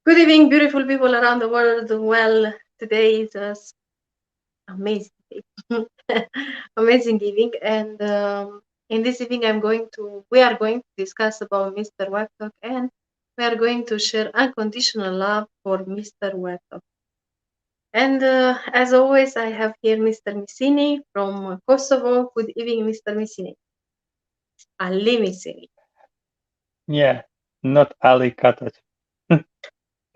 Good evening, beautiful people around the world. Well, today is amazing day. Amazing evening, and in this evening, we are going to discuss about Mr. WebTalk, and we are going to share unconditional love for Mr. WebTalk. And as always, I have here Mr. Missini from Kosovo. Good evening, Mr. Missini. Ali Missini. Yeah, not Ali Katac.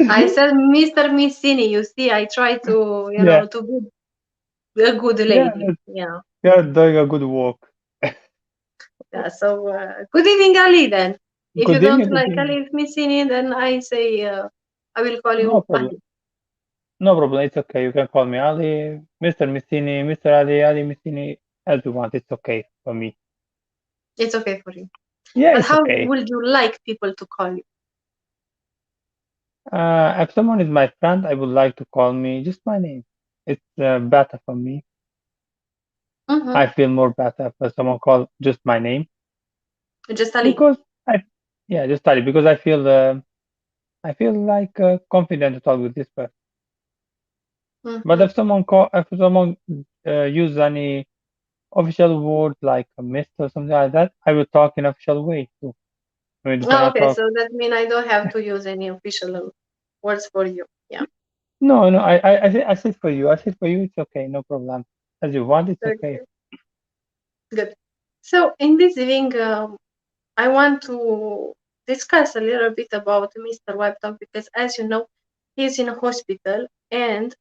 I said Mr. Missini. You see, I try to, Yeah, to be a good yeah, lady. Yeah. you're doing a good work. Yeah, so good evening, Ali. Then, if you Good don't evening, good like evening. Ali Missini, then I say I will call No you problem. Ali. No problem. It's okay. You can call me Ali, Mr. Missini, Mr. Ali, Ali Missini, as you want. It's okay for me. It's okay for you. Yeah, But it's how okay. would you like people to call you? If someone is my friend, I would like to call me just my name. It's better for me. Mm-hmm. I feel more better if someone call just my name Just Ali. because yeah, just Ali because I feel like confident to talk with this person. But Mm-hmm. if someone use any official word like a mist or something like that, I will talk in official way too. We Oh, cannot okay, talk. so that means I don't have to use any official words for you. Yeah. No, no. I said for you. I said for you. It's okay. No problem. As you want, it's okay. Okay. Good. So in this evening, I want to discuss a little bit about Mr. Webtalk because, as you know, he's in a hospital, and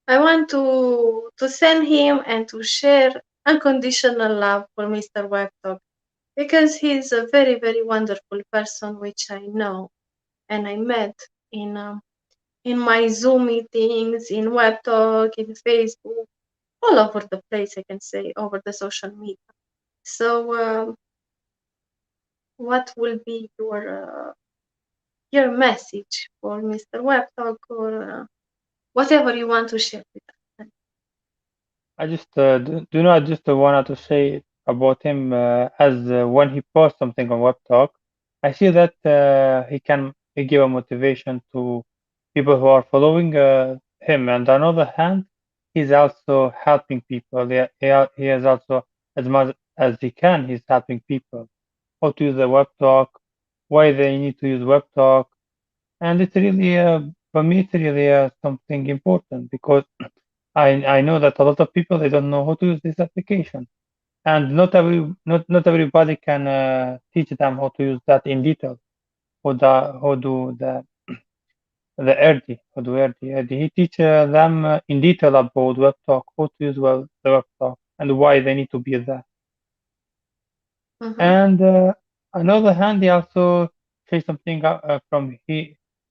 I want to send him and to share unconditional love for Mr. Webtalk because he's a very very wonderful person which I know and I met in in my Zoom meetings, in Webtalk, in Facebook, all over the place. I can say over the social media. So, what will be your message for Mr. Webtalk or whatever you want to share with us? I just do not just wanted to say about him as when he posts something on WebTalk, I see that he give a motivation to people who are following him, and on the other hand, he's also helping people. He is also as much as he can, he's helping people how to use the WebTalk, why they need to use WebTalk, and it's really for me it's really something important because I know that a lot of people they don't know how to use this application, and not everybody can teach them how to use that in detail. How do the RD how do RD he teach them in detail about WebTalk, how to use the WebTalk, and why they need to be there. Mm-hmm, And on the other hand, he also says something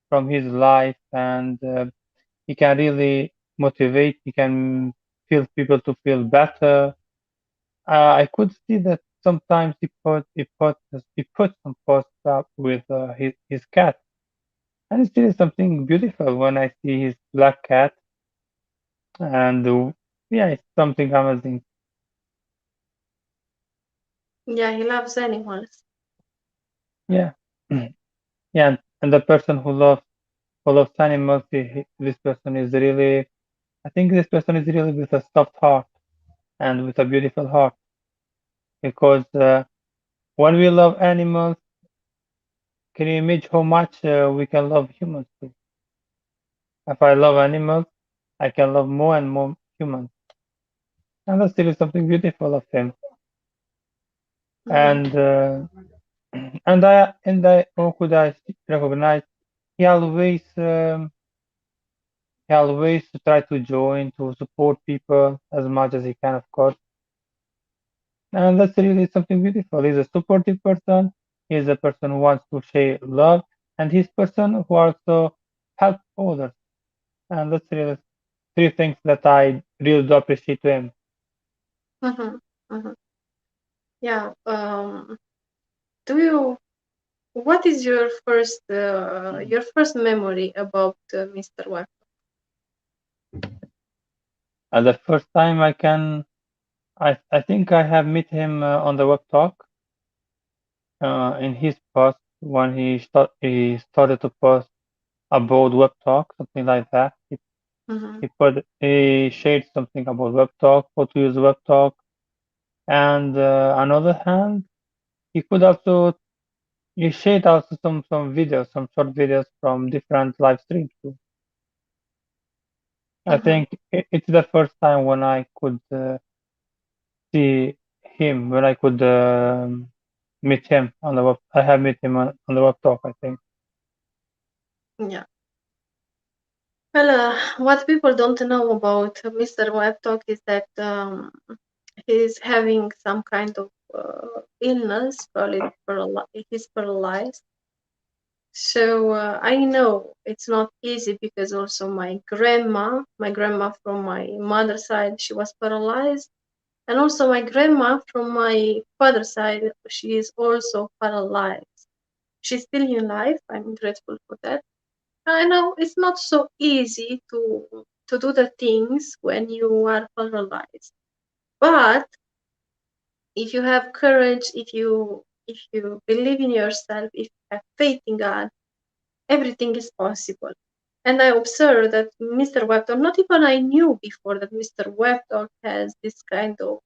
from his life, and he can really motivate. He can feel people to feel better. I could see that sometimes he put some posts up with his cat, and it's really something beautiful when I see his black cat, and yeah, it's something amazing. yeah, he loves animals. Yeah, yeah, and the person who loves animals, this person is really, I think this person is really with a soft heart and with a beautiful heart because when we love animals, can you imagine how much we can love humans too? If I love animals, I can love more and more humans. And that's still something beautiful of him. Mm-hmm, And and I how could I recognize he always try to join to support people as much as he can, of course. And that's really something beautiful. He's a supportive person. He's a person who wants to share love, and he's a person who also help others. And that's really three things that I really do appreciate to him. mm-hmm, mm-hmm. Yeah. Do you? What is your first memory about Mr. Web? And the first time I think I have met him on the web talk in his post when he started to post about WebTalk, something like that. Mhm. He shared something about WebTalk, how to use WebTalk, and on the other hand, he could also he shared also some videos, some short videos from different live streams too. I Mhm. think it's the first time when I could see him, when I could meet him on the web. I have met him on the WebTalk, I think. Yeah. Well, what people don't know about Mr. Webtalk is that he's having some kind of illness, probably he's paralyzed. So I know it's not easy because also my grandma from my mother's side, she was paralyzed, and also my grandma from my father's side, she is also paralyzed. She's still in life. I'm grateful for that. I know it's not so easy to do the things when you are paralyzed. But if you have courage, if you believe in yourself, if you have faith in God, everything is possible. And I observed that Mr. Webtor, not even I knew before that Mr. Webtor has this kind of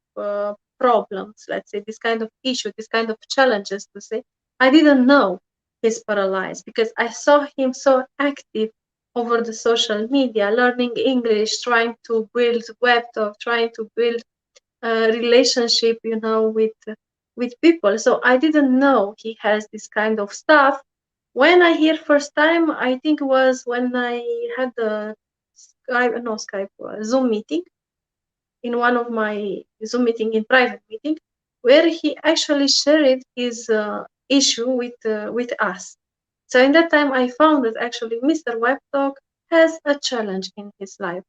problems, let's say, this kind of issue, this kind of challenges to say. I didn't know he's paralyzed because I saw him so active over the social media, learning English, trying to build Webtor, trying to build relationship, with people. So I didn't know he has this kind of stuff. When I hear first time, I think it was when I had the Skype, no Skype, Zoom meeting, in one of my Zoom meeting, in private meeting, where he actually shared his issue with us. So in that time, I found that actually Mr. Webtalk has a challenge in his life,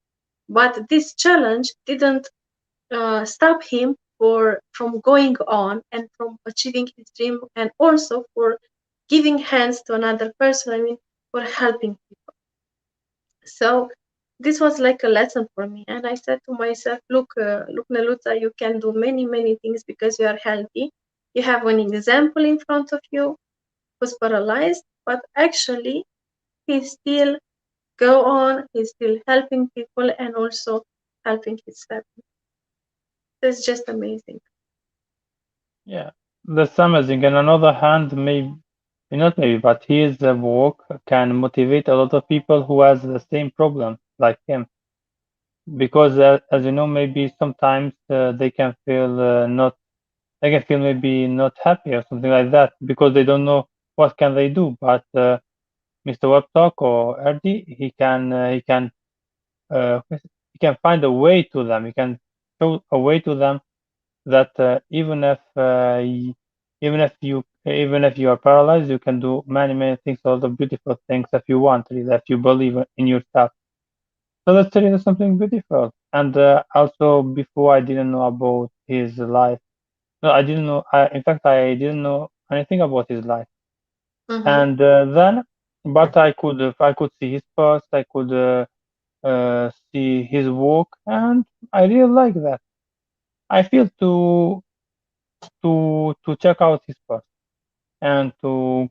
but this challenge didn't stop him from going on and from achieving his dream, and also for giving hands to another person. I mean, for helping people. So this was like a lesson for me, and I said to myself, look, Neluta, you can do many things because you are healthy. You have an example in front of you who's paralyzed, but actually he still go on. He's still helping people and also helping his family. It's just amazing. Yeah, that's amazing. And on the other hand, maybe not maybe, but his work can motivate a lot of people who has the same problem like him. Because as you know, maybe sometimes they can feel not, they can feel maybe not happy or something like that because they don't know what can they do. But Mr. Webtalk or Erdi, he can find a way to them. He can show a way to them that even if you are paralyzed, you can do many things, all the beautiful things if you want, really, if you believe in yourself. So that's really something beautiful. And also, before I didn't know about his life. No, I didn't know. In fact, I didn't know anything about his life. Mm-hmm. And then, but I could see his post. I could see his work, and I really like that. I feel to check out his post and to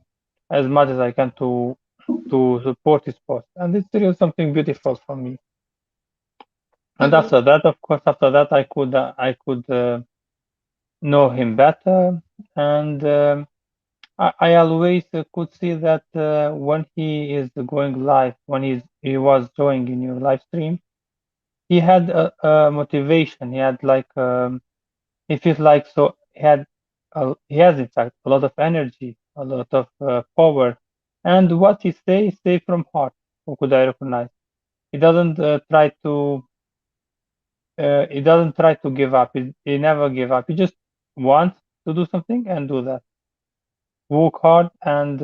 as much as I can to support his post, and it's really something beautiful for me. And Mm-hmm. after that, of course, after that, I could know him better, and I always could see that when he is going live, when he was joining in your live stream, he had a motivation. He had like he feels like so he has in fact a lot of energy, a lot of power, and what he say from heart. How could I recognize? He doesn't he doesn't try to give up. He never give up. He just wants to do something and do that. Work hard and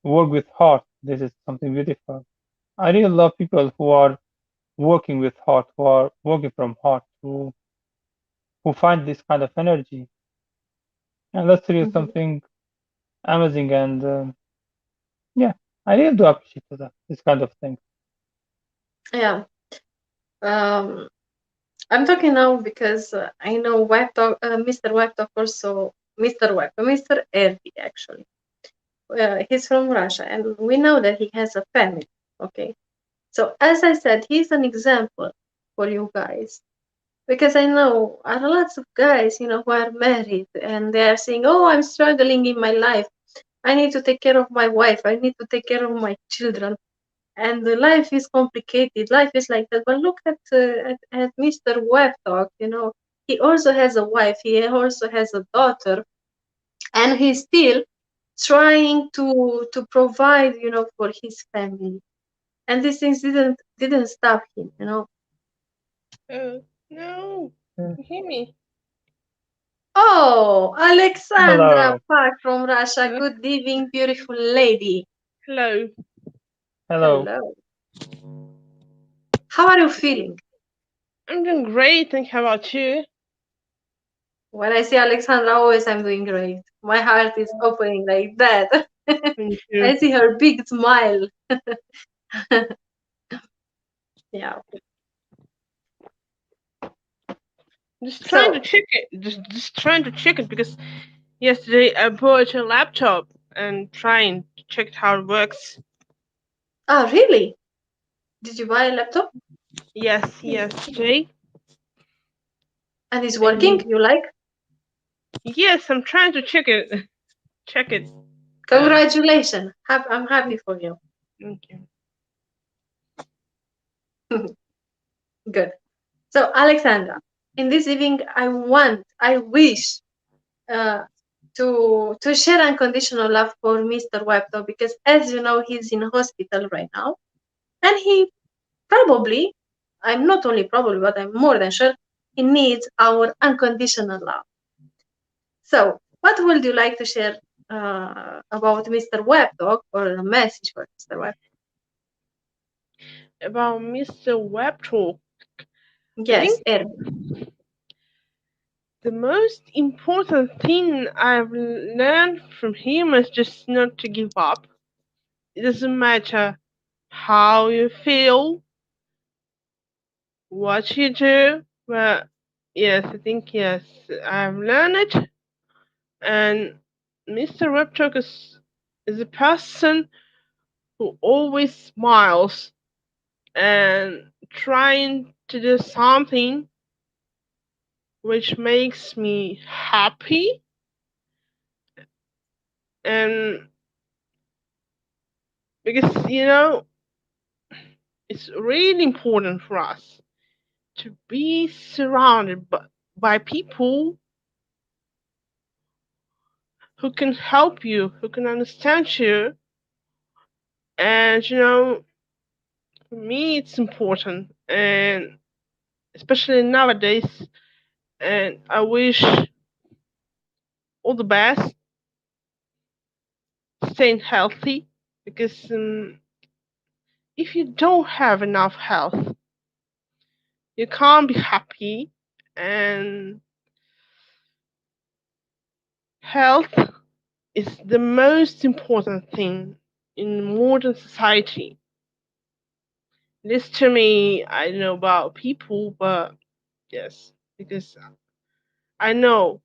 work with heart. This is something beautiful. I really love people who are working with heart, who are working from heart, who find this kind of energy. And that's really Mm-hmm. something amazing. And yeah, I really do appreciate that, this kind of thing. Yeah. Um, I'm talking now because I know Mr. Webtalk, also Mr. Web, Mr. Erdi actually. He's from Russia, and we know that he has a family. Okay, so as I said, he's an example for you guys because I know are lots of guys, who are married and they are saying, "Oh, I'm struggling in my life. I need to take care of my wife. I need to take care of my children." And the life is complicated. Life is like that. But look at Mr. WebTalk. He also has a wife. He also has a daughter, and he's still trying to provide, for his family. And these things didn't stop him. No. Yeah. You hear me? Oh, Alexandra Hello, back from Russia. Uh, Good evening, beautiful lady. hello. hello. Hello. How are you feeling? I'm doing great. Thank you. How about you? When I see Alexandra, always I'm doing great. My heart is opening like that. Thank you. I see her big smile. Yeah. Just trying to So, check it. Just trying to check it because yesterday I bought a laptop and trying to check how it works. really? Did you buy a laptop? Yes, yesterday. And it's working? And You like? yes, I'm trying to check it. Check it. Uh, Congratulations. I'm happy for you. thank you. Good. So, Alexandra, in this evening, I wish uh, to share unconditional love for Mr. Webto because, as you know, he's in hospital right now, and he probably, I'm not only probably, but I'm more than sure, he needs our unconditional love. So, what would you like to share about Mr. Webto or a message for Mr. Web? About Mr. WebTalk, I Yes, think Erwin. the most important thing I've learned from him is just not to give up. It doesn't matter how you feel, what you do, but yes, I think yes, I've learned it. And Mr. WebTalk is a person who always smiles and trying to do something which makes me happy, and because it's really important for us to be surrounded by people who can help you, who can understand you. And for me, it's important, and especially nowadays. And I wish all the best, staying healthy, because if you don't have enough health, you can't be happy. And health is the most important thing in modern society. This to me, I don't know about people, but yes, because I know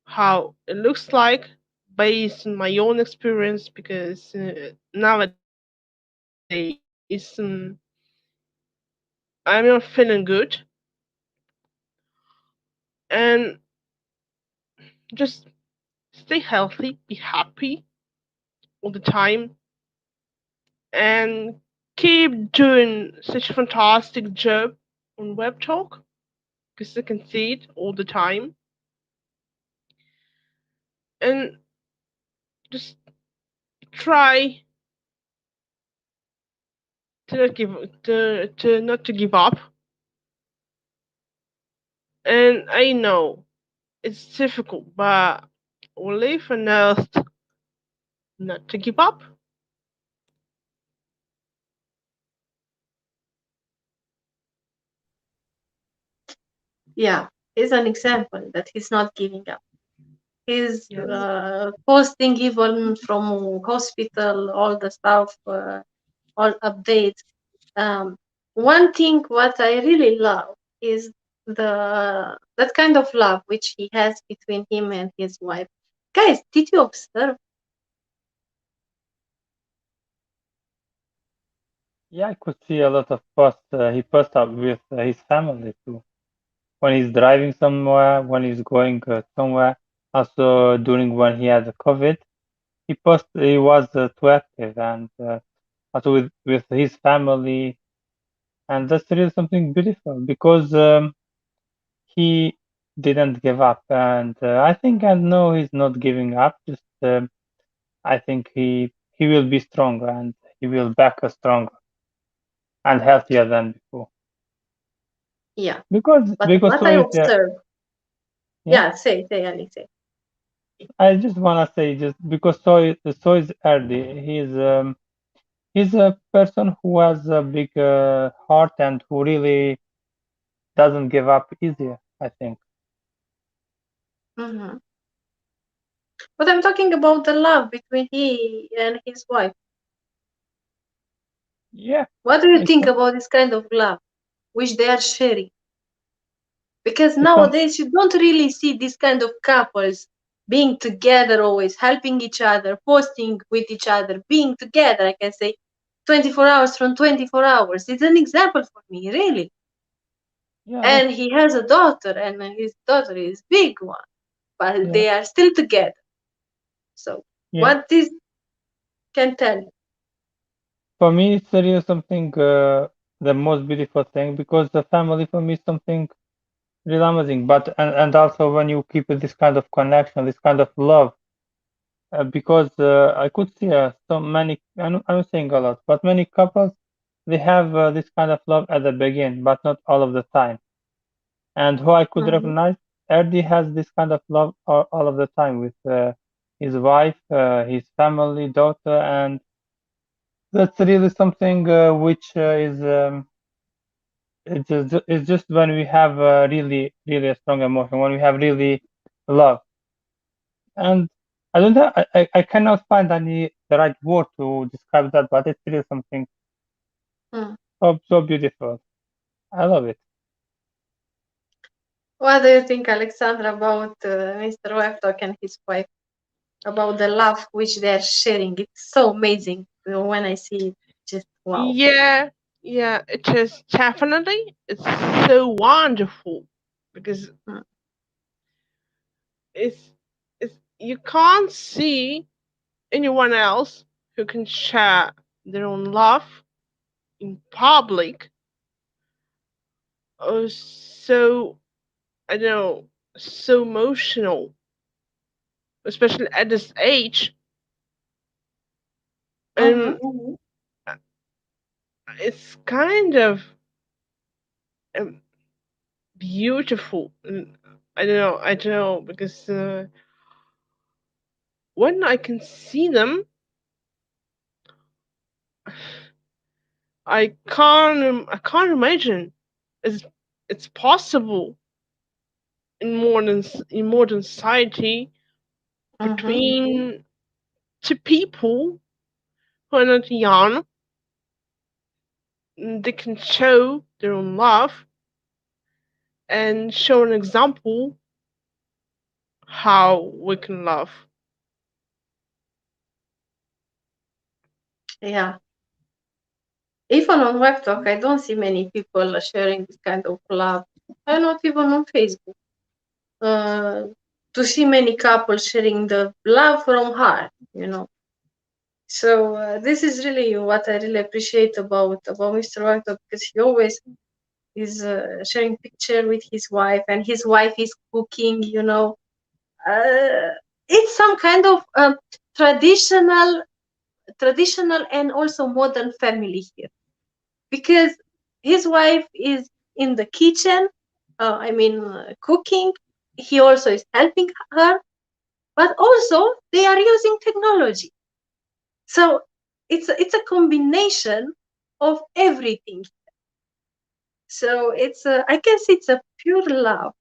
how it looks like based on my own experience. Because nowadays, I'm not feeling good, and just stay healthy, be happy all the time, and keep doing such a fantastic job on WebTalk because I can see it all the time. And just try to not give to not to give up. And I know it's difficult, but we live on earth not to give up. Yeah, is an example that he's not giving up. He's Yes. posting even from hospital, all the stuff, all updates. Um, One thing what I really love is the that kind of love which he has between him and his wife. Guys, did you observe? Yeah, I could see a lot of posts he posts up with his family too. When he's driving somewhere, when he's going somewhere. Also during when he had the COVID, he was too active and also with his family, and that's really something beautiful because he didn't give up, and I think I know he's not giving up. Just I think he will be stronger and he will back us stronger and healthier than before. Yeah. But Because what I so is observe, yeah. yeah, say, Ali, say. I just wanna say just because so is Erdi. He's a person who has a big heart and who really doesn't give up easier, I think. Hmm. But I'm talking about the love between he and his wife. Yeah, What do you it's think some, about this kind of love which they are sharing? Because it's some, nowadays you don't really see this kind of couples being together always, helping each other, posting with each other, being together, I can say 24 hours from 24 hours. It's an example for me, really. yeah, And he has a daughter, and his daughter is big one, but yeah, they are still together. So yeah. what this can tell you? For me, it's really something the most beautiful thing because the family for me is something really amazing. But and also when you keep this kind of connection, this kind of love, because I could see so many. I'm saying a lot, but many couples they have this kind of love at the beginning, but not all of the time. And who I could Mhm. recognize, Erdi has this kind of love all of the time with his wife, his family, daughter, and that's really something which is it's just when we have really a strong emotion, when we have really love. And I don't know, I cannot find any the right word to describe that, but it's really something Mm. so beautiful. I love it. What do you think, Alexandra, about Mr. Webtalk and his wife? About the love which they are sharing. It's so amazing. When I see it. Just wow. Yeah, yeah, it is definitely. It's so wonderful because Mm. it's it's you can't see anyone else who can share their own love in public or so I don't know so emotional, especially at this age. Mm-hmm. And it's kind of um, beautiful. And I don't know because when I can see them, I can't imagine it's it's possible in modern society Mm-hmm. between two people who are not young. They can show their own love and show an example how we can love. Yeah. Even on WebTalk, I don't see many people sharing this kind of love. And not even on Facebook. Uh, to see many couples sharing the love from heart. So this is really what I really appreciate about Mr. WebTalk because he always is sharing picture with his wife, and his wife is cooking. Uh, it's some kind of traditional and also modern family here because his wife is in the kitchen, cooking. He also is helping her, but also they are using technology. So it's a combination of everything. So I guess it's a pure love.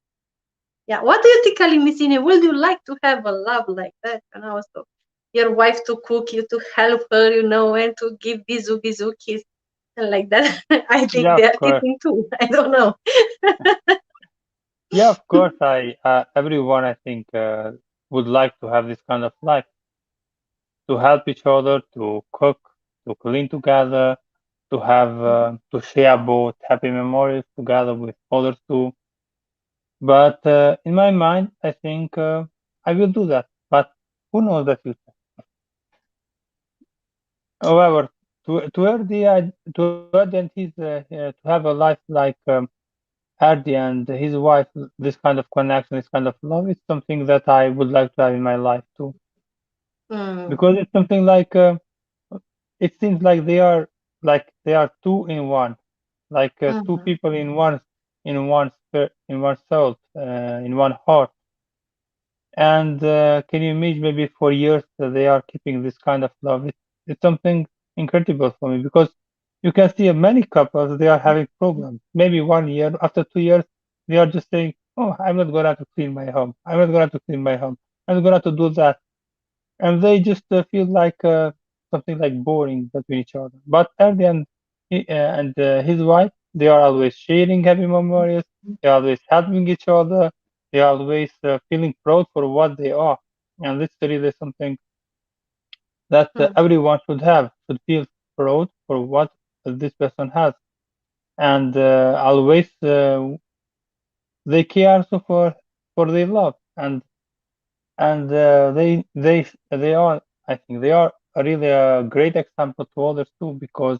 Yeah. What do you think, Alimissine? Would you like to have a love like that? And also your wife to cook you, to help her, and to give bizu bizu kiss and like that. I think Yeah, they of are course. kissing too. I don't know. Yeah, of course. I everyone I think would like to have this kind of life, to help each other, to cook, to clean together. to have to share both happy memories together with others too. But in my mind, I think I will do that. But who knows the future? However, to Erdi and to have a life like Erdi and his wife, this kind of connection, this kind of love, is something that I would like to have in my life too, Mm, because it's something like it seems like they are two in one, like two mhm, people in one soul, in one heart. And can you imagine maybe for years they are keeping this kind of love? It's something incredible for me because you can see many couples they are having problems. Maybe 1 year, after 2 years, they are just saying, "Oh, I'm not going to clean my home. I'm not going to clean my home. I'm not going to do that," and they just feel like something like boring between each other. But at the end, his wife, they are always sharing happy memories. They are always helping each other. They are always feeling proud for what they are, and this is really something that mm, everyone should feel proud for what this person has, and always they care also for their love, and they are, I think they are really a great example to others too, because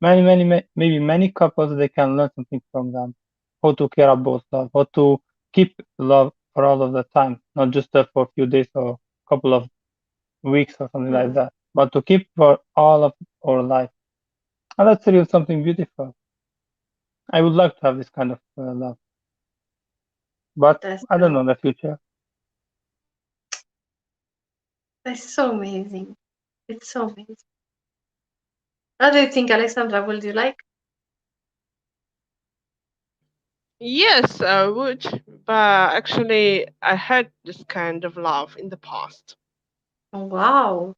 maybe many couples they can learn something from them, how to care about love, how to keep love for all of the time, not just for a few days or couple of weeks or something like mm. that, but to keep for all of our life. And that's really something beautiful. I would like to have this kind of love, but That's I don't know in the future. that's so amazing. It's so amazing. What do you think, Alexandra? Would you like? Yes, I would, but actually, I had this kind of love in the past. Wow.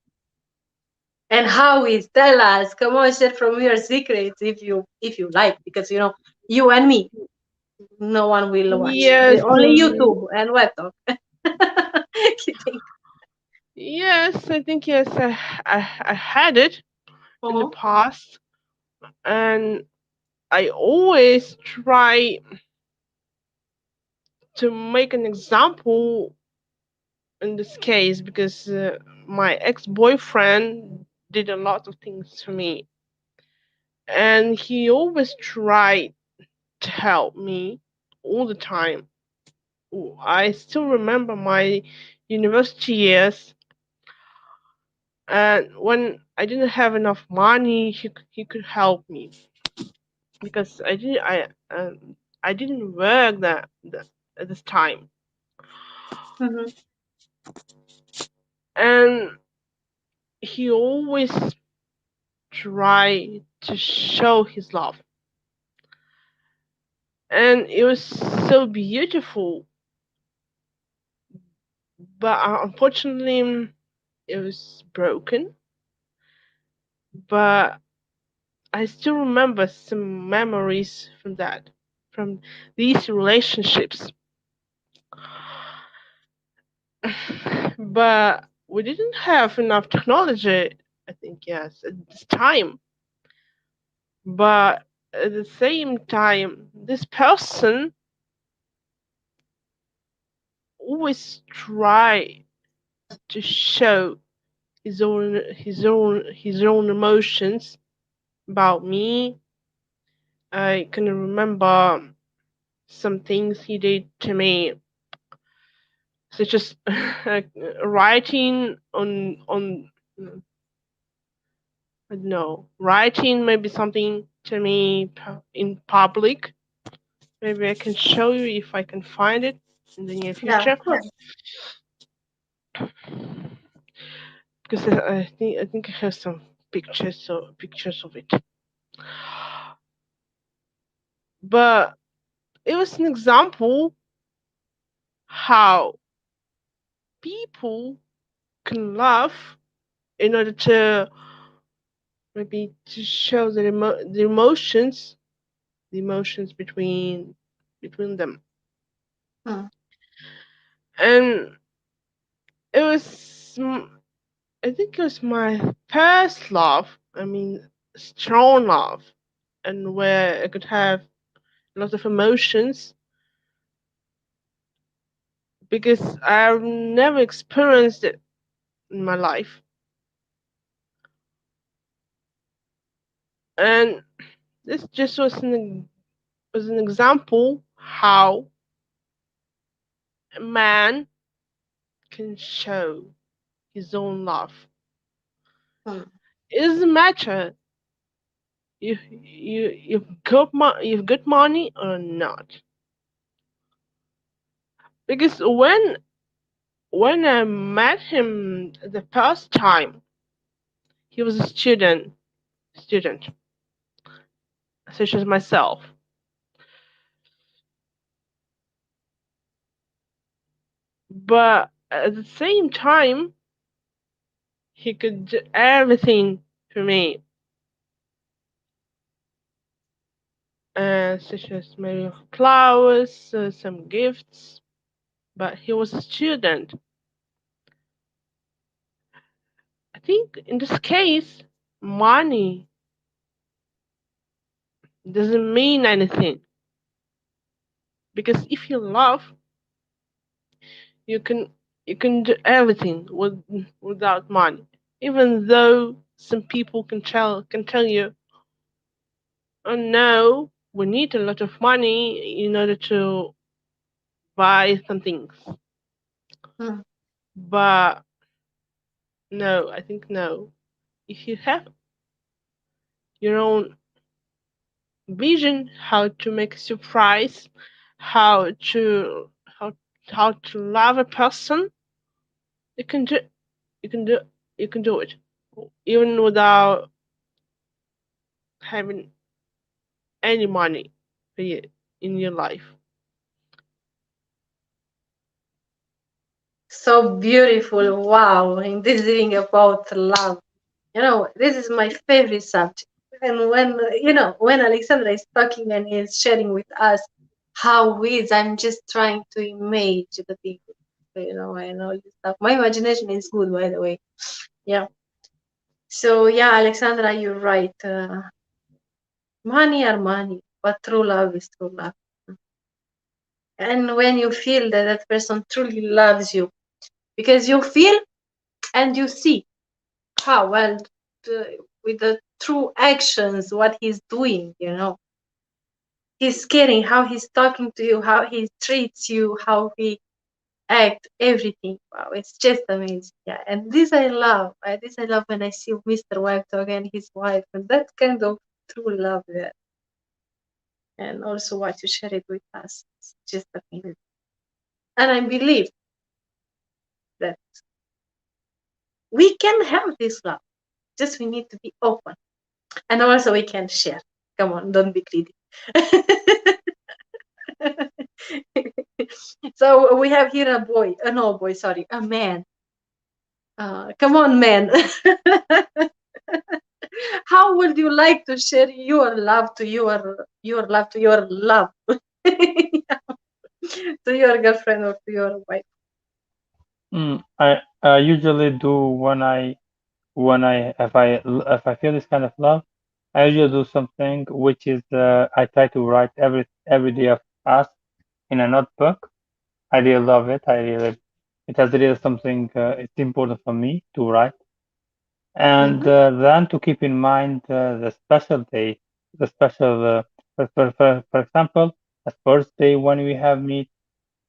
And how is? Tell us. Come on, share from your secrets if you like, because you and me, no one will watch. Yes, Only YouTube and WebTalk. Kidding. yes, I think yes, I had it in the Mhm, past, and I always try to make an example in this case because my ex-boyfriend did a lot of things for me, and he always tried to help me all the time. I still remember my university years, and when I didn't have enough money, he could help me because I didn't work that at this time, mhm, and he always tried to show his love, and it was so beautiful. But unfortunately, it was broken. But I still remember some memories from that, from these relationships. But we didn't have enough technology, I think, yes, at this time. But at the same time, this person always try to show his own emotions about me. I can remember some things he did to me, such as writing on I don't know, writing maybe something to me in public. Maybe I can show you if I can find it in the near yeah, of future, course. because I think I have some pictures of it. But it was an example how people can love in order to maybe to show the emotions between them. Mm, And it was I think it was my first love. I mean, strong love and where I could have a lot of emotions because I've never experienced it in my life. And this just was an example how a man can show his own love. Hmm. It doesn't matter you've got money or not. Because when I met him the first time, he was a student, such as myself. But at the same time, he could do everything for me, such as maybe flowers, some gifts. But he was a student. I think in this case, money doesn't mean anything because if you love, you can you can do everything without money. Even though some people can tell you, oh no, we need a lot of money in order to buy some things. Hmm. But no, I think no. If you have your own vision how to make a surprise, how to how how to love a person, you can do you can do you can do it even without having any money for you in your life. So beautiful. Wow. In this thing about love. This is my favorite subject. And when Alexandra is talking and is sharing with us how he is, I'm just trying to imagine the people, and all this stuff. My imagination is good, by the way. Yeah. So, yeah, Alexandra, you're right. Money are money, but true love is true love. And when you feel that that person truly loves you, because you feel and you see how well with the true actions what he's doing, he's caring, how he's talking to you, how he treats you, how he act, everything. Wow, it's just amazing. Yeah, and this I love. This I love when I see Mr. Webtalk and his wife, and that kind of true love there. And also what you share it with us, it's just amazing. And I believe that we can have this love. Just we need to be open, and also we can share. Come on, don't be greedy. So we have here a boy, no boy, sorry, a man. Come on, man. How would you like to share your love to your love to your love to your girlfriend or to your wife? I usually do when if I feel this kind of love, I usually do something which is I try to write every day of past in a notebook. I really love it. It has really something. It's important for me to write, and Mm-hmm. then to keep in mind the special day, the special. For example, a birthday when we have meet,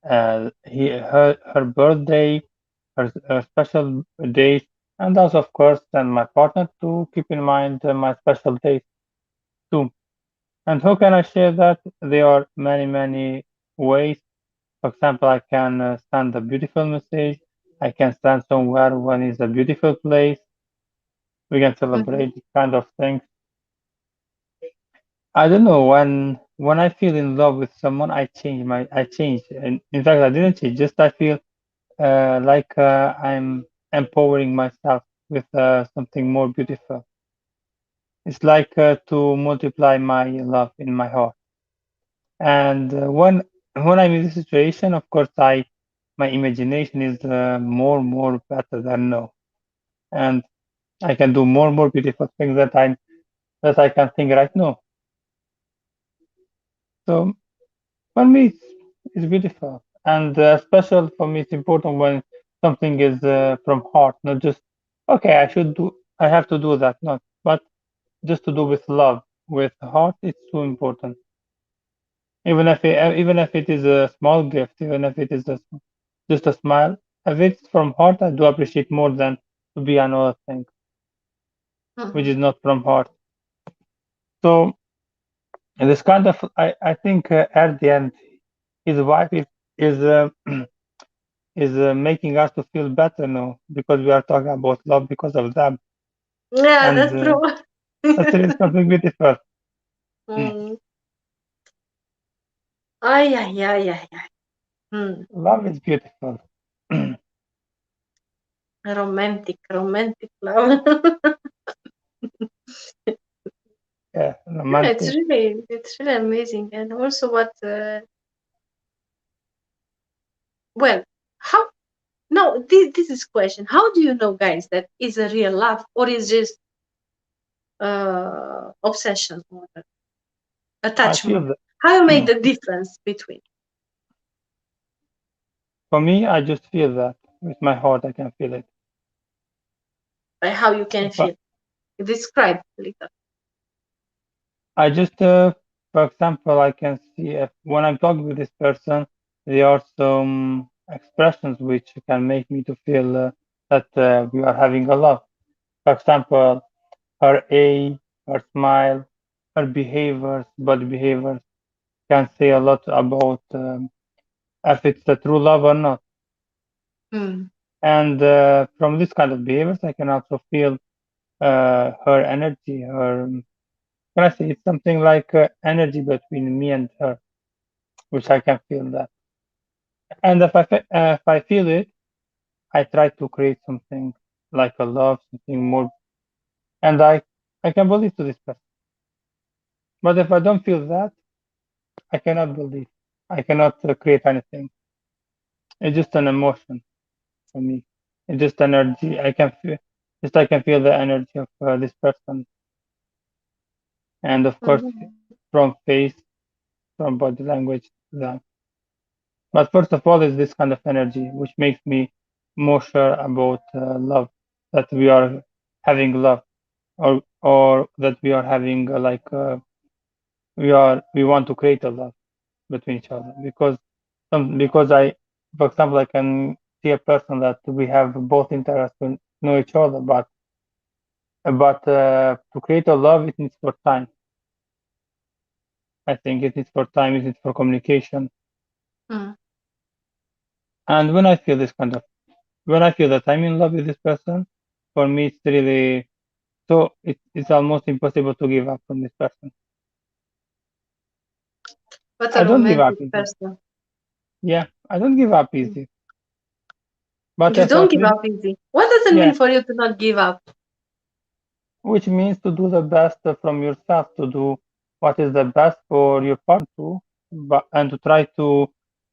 her birthday, her special days, and also of course then my partner to keep in mind my special days too. And how can I share that? There are many ways. For example, I can send a beautiful message. I can send somewhere when it's a beautiful place. We can Mm-hmm. celebrate this kind of things. I don't know when I feel in love with someone, I change. And in fact, I didn't change. Just I feel like I'm empowering myself with something more beautiful. It's like to multiply my love in my heart. And when I'm in this situation, of course, I my imagination is more better than no, and I can do more beautiful things that time. that I can think right now. So for me, it's beautiful, and special for me. It's important when something is from heart, not just okay. I have to do that, not, but just to do with love, with heart. It's too important. Even if it is a small gift, even if it is just a smile, if it's from heart, I do appreciate more than to be another thing, which Mhm. is not from heart. So this kind of, I think at the end, his wife is is making us to feel better now because we are talking about love because of them, Yeah, and that's true. that's really something beautiful. Mm. Ay, ay, ay, ay, ay. Hmm. Love is beautiful. Romantic, romantic love. Yeah, Yeah, romantic. it's really amazing. And also, what? Well, how? No, this is question. How do you know, guys, that is a real love or is just obsession or I feel attachment? that. How you make the difference between? For me, I just feel that with my heart, I can feel it. Like how you can If I, feel? Describe a little. I just, for example, I can see if when I'm talking with this person, there are some expressions which can make me to feel that we are having a love. For example, her smile, her behaviors, body behaviors can say a lot about if it's a true love or not. Hmm. And from this kind of behaviors, I can also feel her energy, her, can I say it's something like energy between me and her, which I can feel that. And if I feel it, I try to create something like a love, something more, and I can believe to this person. But if I don't feel that, I cannot believe. I cannot create anything. It's just an emotion for me. It's just energy. I can feel the energy of this person, and of course, Mhm. from face, from body language, that. But first of all, is this kind of energy which makes me more sure about love, that we are having love, or that we are having we want to create a love between each other because for example, I can see a person that we have both interests to know each other, but to create a love, it needs for time. I think it needs for time, it needs for communication. Hmm. And when I feel that I'm in love with this person, for me it's really it's almost impossible to give up from this person. What a I don't give up romantic easy. person. Yeah, I don't give up Mm. easy. But You if don't at give least, up easy. What does it yeah, mean for you to not give up? which means to do the best from yourself, to do what is the best for your partner too, but and to try to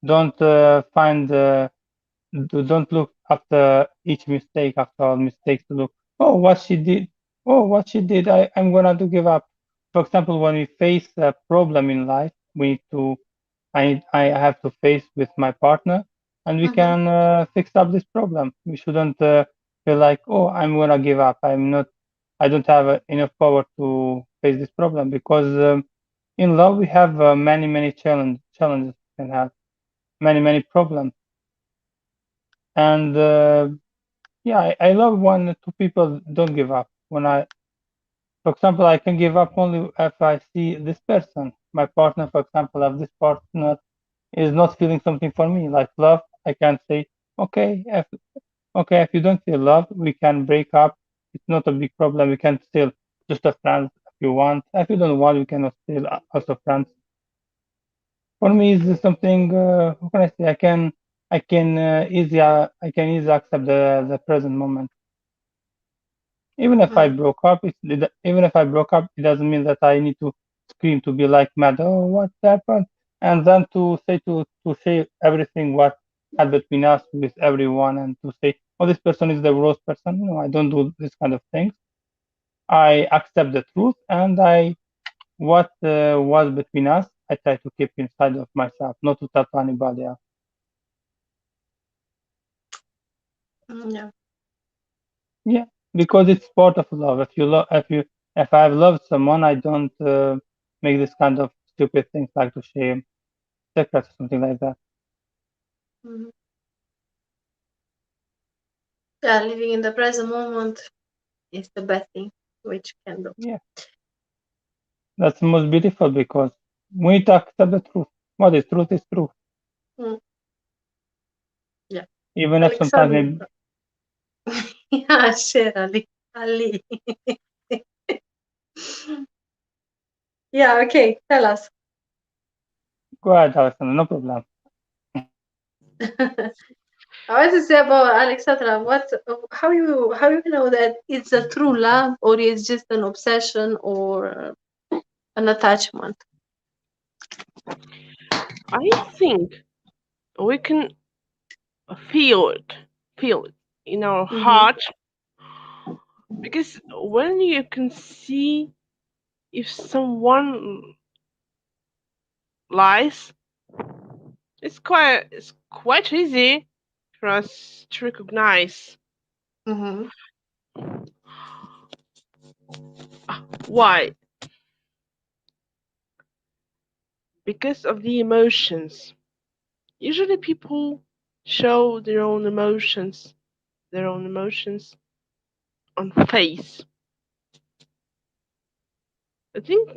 don't find don't look after each mistake, after all mistakes, to look, oh, what she did, oh, what she did, I'm gonna to give up. For example, when we face a problem in life, we need to, I have to face with my partner, and we Hmm. can fix up this problem. We shouldn't feel like, oh, I'm gonna give up. I don't have enough power to face this problem because in love we have many challenges we can have many problems, and yeah, I love when two people don't give up. For example, I can give up only if I see this person, my partner, for example, if this partner is not feeling something for me, like love, I can say, okay, if you don't feel love, we can break up. It's not a big problem. We can still just a friends if you want. If you don't want, we can still also friends. For me, it's something. How can I say? I can easily accept the present moment. Hmm. Even if I broke up, it doesn't mean that I need to scream to be like mad. Oh, what happened? And then to say everything what had between us with everyone, and to say, oh, this person is the worst person. No, I don't do this kind of things. I accept the truth, and I what was between us, I try to keep inside of myself, not to tell to anybody else. Yeah. Yeah, because it's part of love. If I've loved someone, I don't make this kind of stupid things like to share secrets or something like that. Mhm. Yeah, living in the present moment is the best thing which you can do. Yeah, that's the most beautiful because we need to accept the truth. What is truth is truth, Mm, yeah. even if sometimes Alexandra. maybe. Yeah, share Ali. Ali. Yeah, okay, tell us. Go ahead, Alexander, no problem. I want to say about Alexandra, how you know that it's a true love or it's just an obsession or an attachment? I think we can feel it, feel it in our Mm-hmm. heart, because when you can see if someone lies, it's quite easy for us to recognize Mm-hmm. why. Because of the emotions. Usually people show their own emotions on face. I think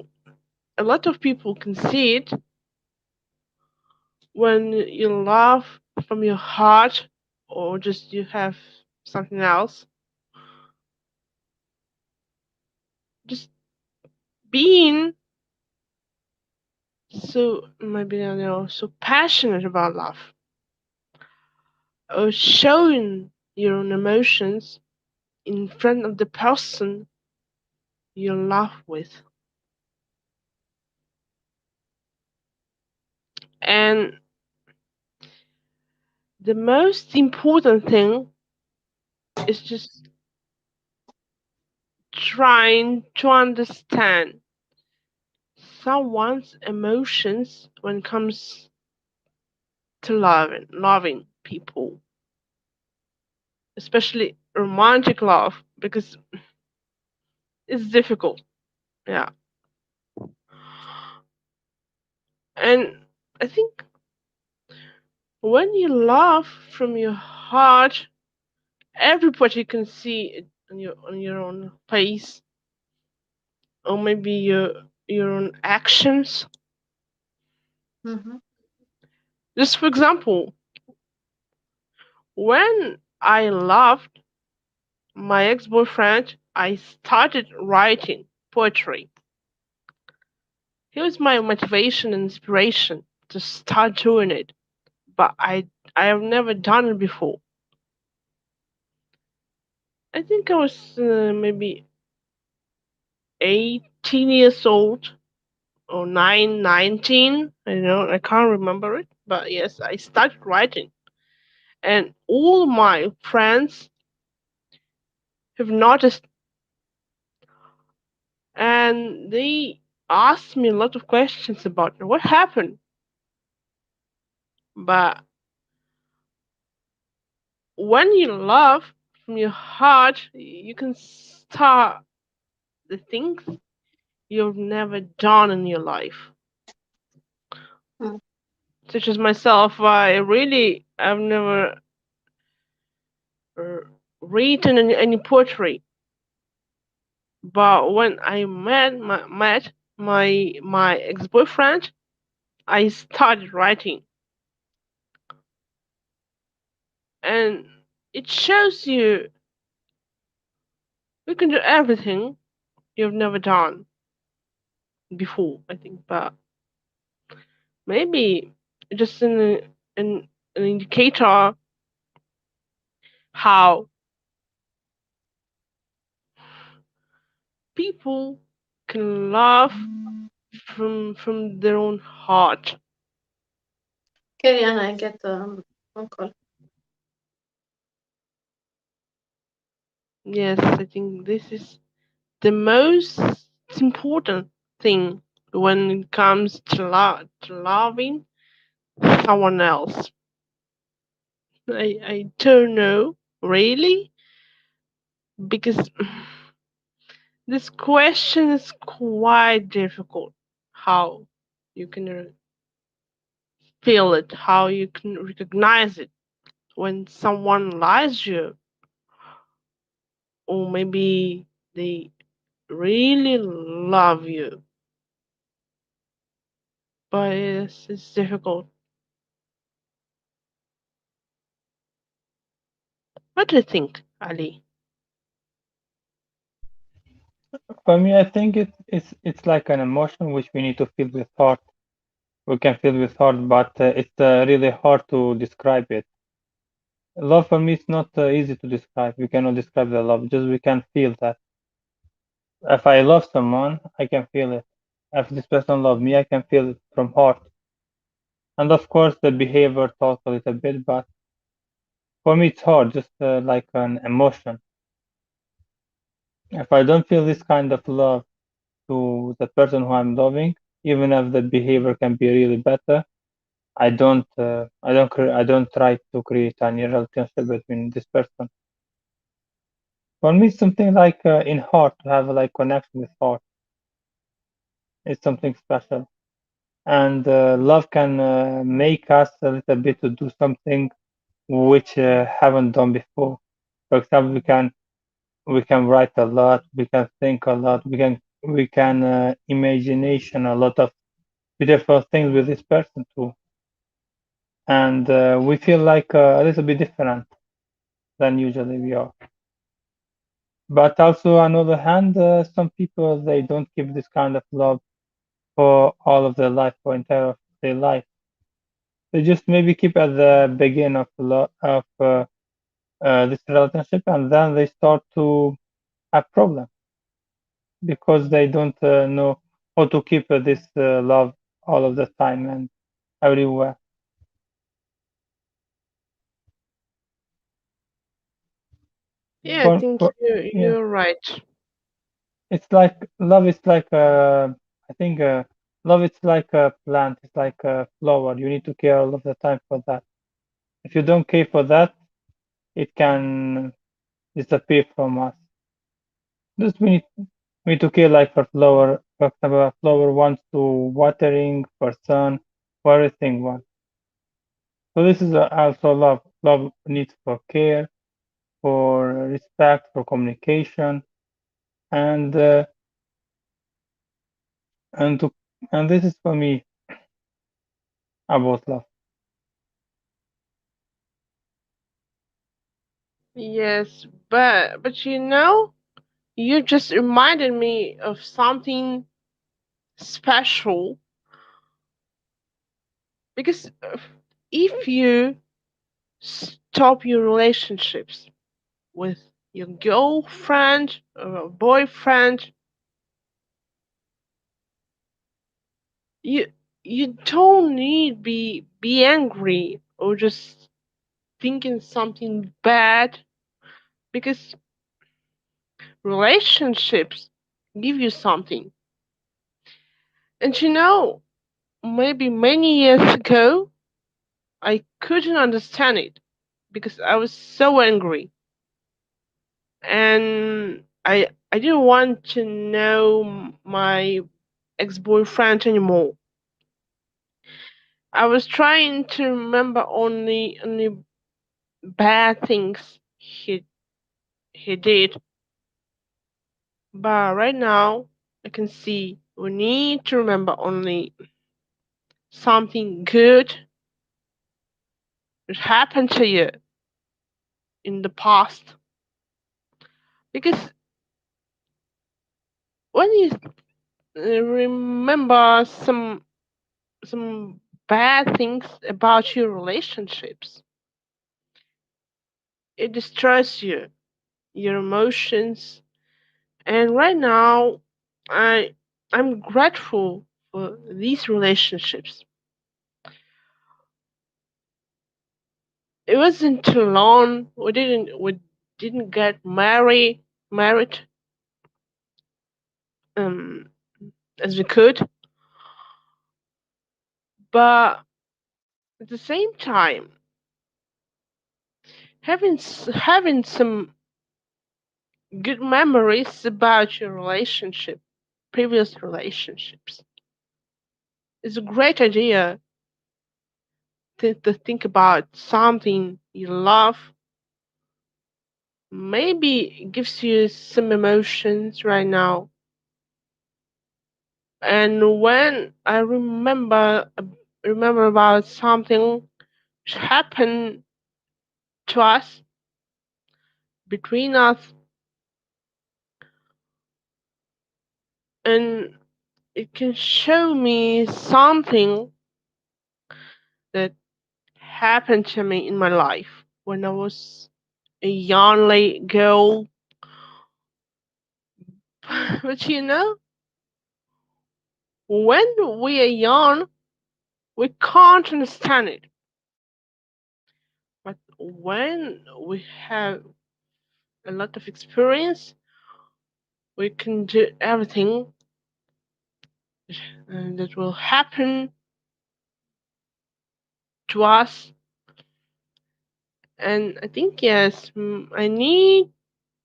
a lot of people can see it when you laugh from your heart or just you have something else. Just being so maybe I don't know so passionate about love or showing your own emotions in front of the person you love with. And the most important thing is just trying to understand someone's emotions when it comes to loving people, especially romantic love, because it's difficult. Yeah, and I think when you love from your heart, everybody can see it on your own face, or maybe your own actions. Mm-hmm. Just for example, when I loved my ex-boyfriend, I started writing poetry. He was my motivation and inspiration to start doing it, but I have never done it before. I think I was maybe 18 years old or 19. I don't know, I can't remember it, but yes, I started writing, and all my friends have noticed, and they asked me a lot of questions about what happened. But when you love from your heart, you can start the things you've never done in your life. Mm-hmm. Such as myself, I've never uh, written any poetry. But when I met my ex boyfriend, I started writing, and it shows you you can do everything you've never done before. I think, but maybe just an indicator how people can love from their own heart. Carry on, I get phone call. Yes, I think this is the most important thing when it comes to loving someone else. I don't know really because this question is quite difficult. How you can feel it, how you can recognize it when someone lies you, or maybe they really love you. But it's difficult. What do you think, Ali? For me, I think it's like an emotion which we need to feel with heart. We can feel with heart, but it's really hard to describe it. Love for me is not easy to describe. We cannot describe the love, just we can feel that. If I love someone, I can feel it. If this person loves me, I can feel it from heart. And of course, the behavior talks a little bit, but for me, it's hard, just like an emotion. If I don't feel this kind of love to the person who I'm loving, even if the behavior can be really better, I don't try to create any relationship between this person. For me, it's something like in heart to have like connection with heart. It's something special, and love can make us a little bit to do something which haven't done before. For example, we can write a lot, we can think a lot, we can imagination a lot of beautiful things with this person too, and we feel like a little bit different than usually we are. But also, on the other hand, some people they don't keep this kind of love for all of their life, for entire of their life. They just maybe keep at the beginning of this relationship, and then they start to have problems because they don't know how to keep this love all of the time and everywhere. Yeah, I think For yeah, you're right. it's like love is like I think love is like a plant. It's like a flower. You need to care all of the time for that. If you don't care for that, it can disappear from us. Just we need to care like for flower. For example, a flower wants to watering for sun, for everything wants. So this is also love. Love needs for care, for respect, for communication, and and to and this is for me about love. Yes, but you just reminded me of something special because if you stop your relationships with your girlfriend or boyfriend, you you don't need be angry or just thinking something bad because relationships give you something. And maybe many years ago I couldn't understand it because I was so angry and I didn't want to know my ex-boyfriend anymore. I was trying to remember only bad things he did, but right now I can see we need to remember only something good that happened to you in the past. Because when you remember some bad things about your relationships, it destroys you, your emotions. And right now, I I'm grateful for these relationships. It wasn't too long. We didn't get married. um, as we could, but at the same time, having some good memories about your relationship, previous relationships, is a great idea to think about something you love. Maybe it gives you some emotions right now. And when I remember about something which happened to us, between us, and it can show me something that happened to me in my life when I was a young girl. But when we are young, we can't understand it. But when we have a lot of experience, we can do everything that will happen to us. And I think yes, I need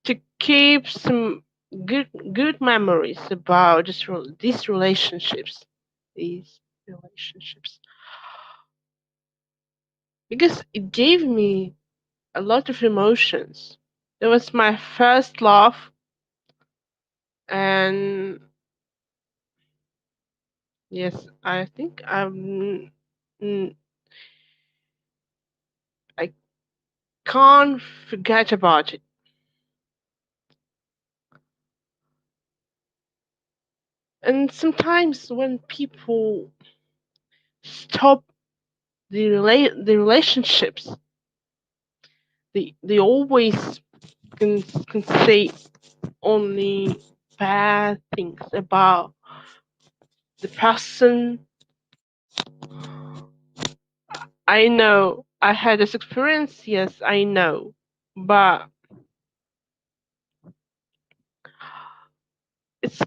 to keep some good memories about these relationships, these relationships, because it gave me a lot of emotions. It was my first love, and yes, I think mm, I can't forget about it. And sometimes when people stop the relationships, they always can say only bad things about the person. I know I had this experience, yes, I know. But it's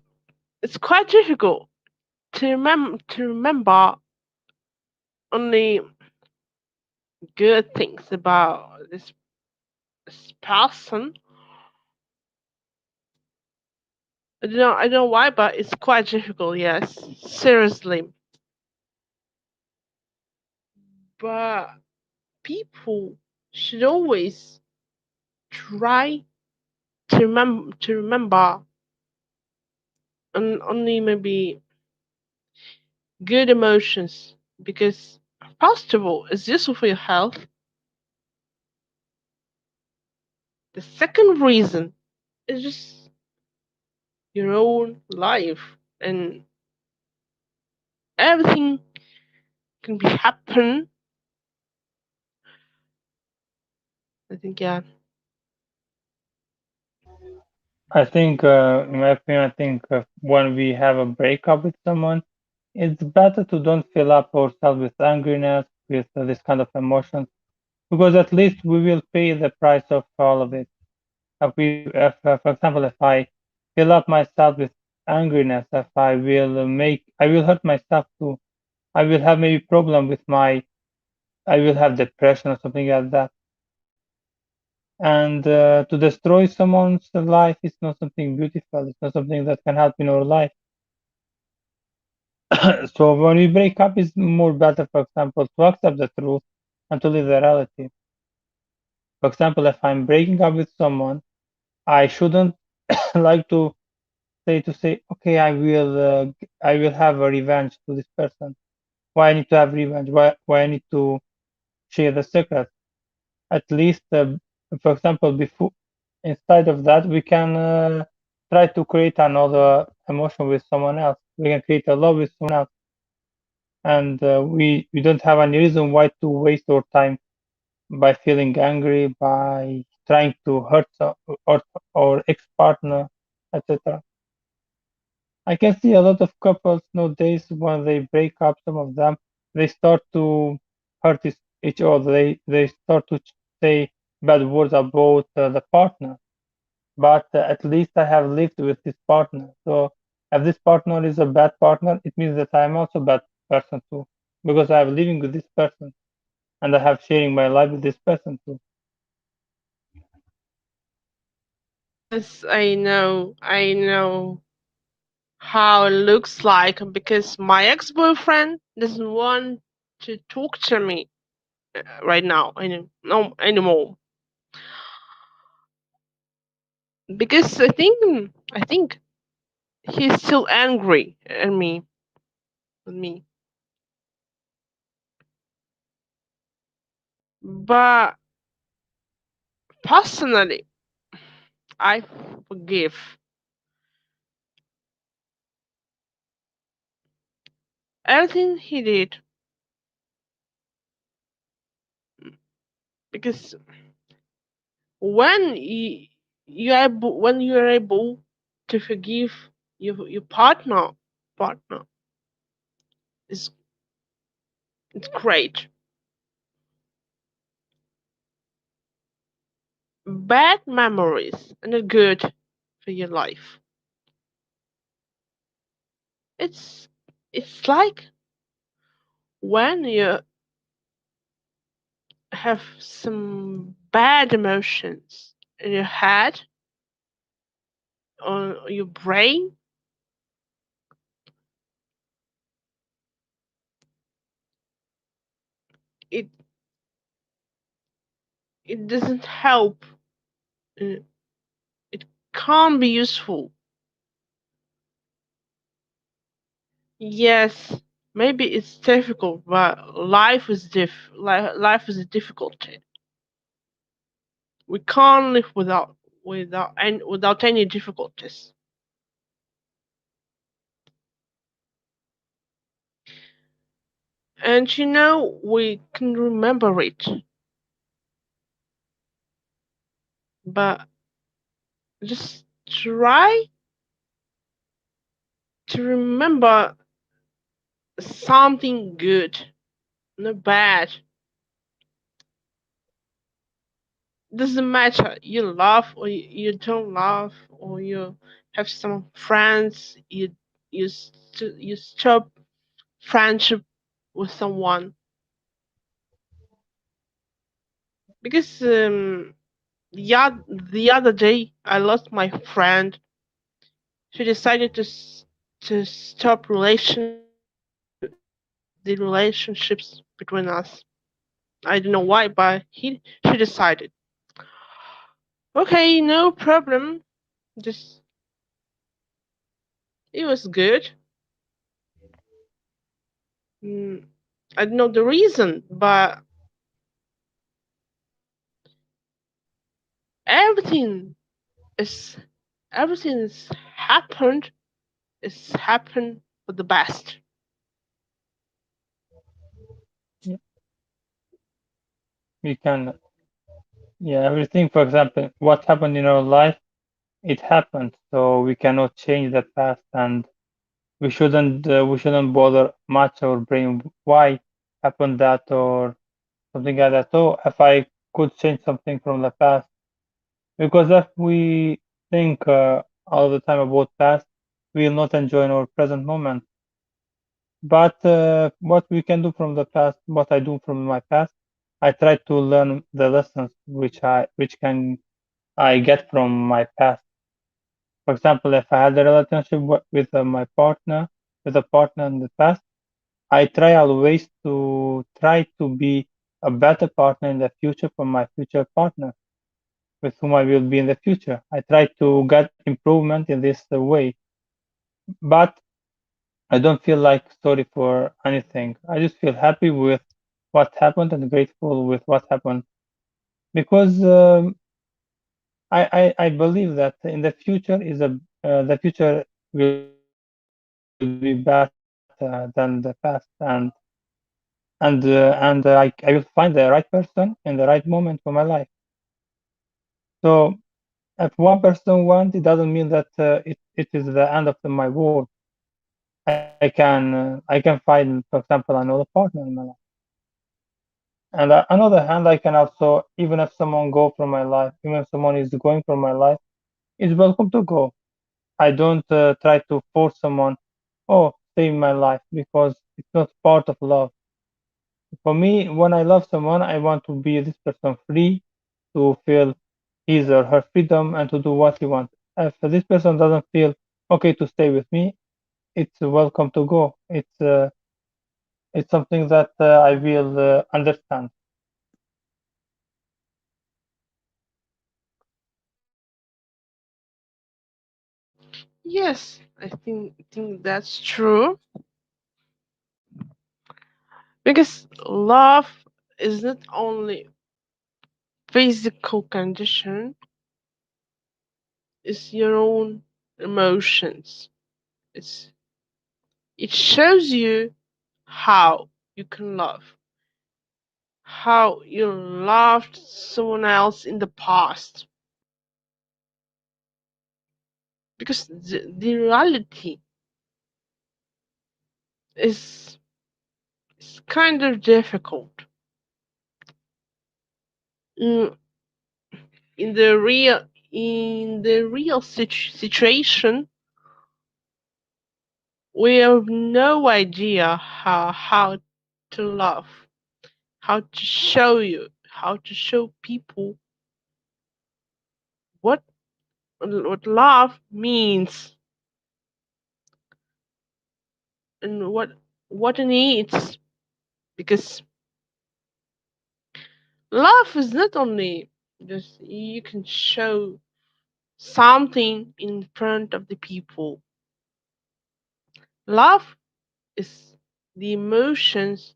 it's quite difficult to remember only good things about this person. I don't know why, but it's quite difficult, yes. Seriously. But people should always try to remember only maybe good emotions, because first of all it's useful for your health. The second reason is just your own life, and everything can be happen. I think yeah. I think, in my opinion, I think when we have a breakup with someone, it's better to don't fill up ourselves with angriness, with this kind of emotions, because at least we will pay the price of all of it. For example, if I fill up myself with angriness, if I will hurt myself too. I will have maybe problem with I will have depression or something like that. And to destroy someone's life is not something beautiful. It's not something that can help in our life. So when we break up, it's more better, for example, to accept the truth and to live the reality. For example, if I'm breaking up with someone, I shouldn't like to say, okay, I will have a revenge to this person. Why I need to have revenge? Why I need to share the secret? At least, for example, before instead of that, we can try to create another emotion with someone else. We can create a love with someone else, and we don't have any reason why to waste our time by feeling angry, by trying to hurt or our ex-partner, etc. I can see a lot of couples nowadays when they break up, some of them they start to hurt each other. They start to say bad words about the partner. But at least I have lived with this partner, so If this partner is a bad partner, it means that I am also a bad person too, because I am living with this person and I have sharing my life with this person too. Yes, I know how it looks like because my ex-boyfriend doesn't want to talk to me right now no anymore because I think he's still angry at me with me. But personally, I forgive everything he did because when when you are able to forgive your partner is it's great. Bad memories are not good for your life. It's it's like when you have some bad emotions in your head or your brain. It it doesn't help. uh, It can't be useful. Yes, maybe it's difficult, but life is a difficulty. We can't live without any difficulties. And we can remember it, but just try to remember something good, not bad. Doesn't matter you love or you don't love, or you have some friends, you stop friendship with someone because the other day I lost my friend. She decided to stop the relationships between us. I don't know why, but he she decided. Okay, no problem. Just it was good. Mm, I don't know the reason, but everything is everything is happened is happened for the best. Yeah, we can, yeah, everything. For example, what happened in our life, it happened, so we cannot change that past, and we shouldn't bother much our brain why happened that or something like that. So if I could change something from the past, because if we think all the time about past, we will not enjoy our present moment. But what we can do from the past, what I do from my past, I try to learn the lessons which can I get from my past. For example, if I had a relationship with my partner, with a partner in the past, I try always to try to be a better partner in the future for my future partner with whom I will be in the future. I try to get improvement in this way, but I don't feel like sorry for anything. I just feel happy with what happened and grateful with what happened because I believe that in the future the future will be better than the past and I will find the right person in the right moment for my life. So if one person wants, it doesn't mean that it is the end of my world. I can find, for example, another partner in my life. And on the other hand, I can also, even if someone go from my life, even if someone is going from my life, it's welcome to go. I don't try to force someone, oh, save my life, because it's not part of love. For me, when I love someone, I want to be this person free to feel his or her freedom and to do what he wants. If this person doesn't feel okay to stay with me, it's welcome to go. It's something that I will understand. Yes, I think that's true because love is not only physical condition, it's your own emotions. It's it shows you how you can love, how you loved someone else in the past. Because the reality is, is kind of difficult. Mm, in the real situation, we have no idea how to love, how to show you, how to show people what what love means and what it needs. Because love is not only just you can show something in front of the people. Love is the emotions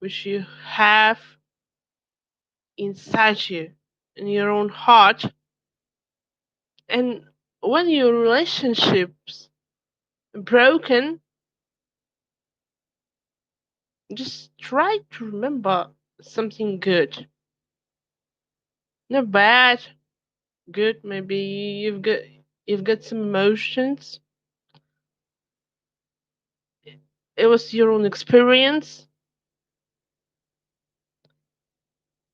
which you have inside you, in your own heart. And when your relationships are broken, just try to remember something good. Not bad, good. Maybe you've got some emotions. It was your own experience,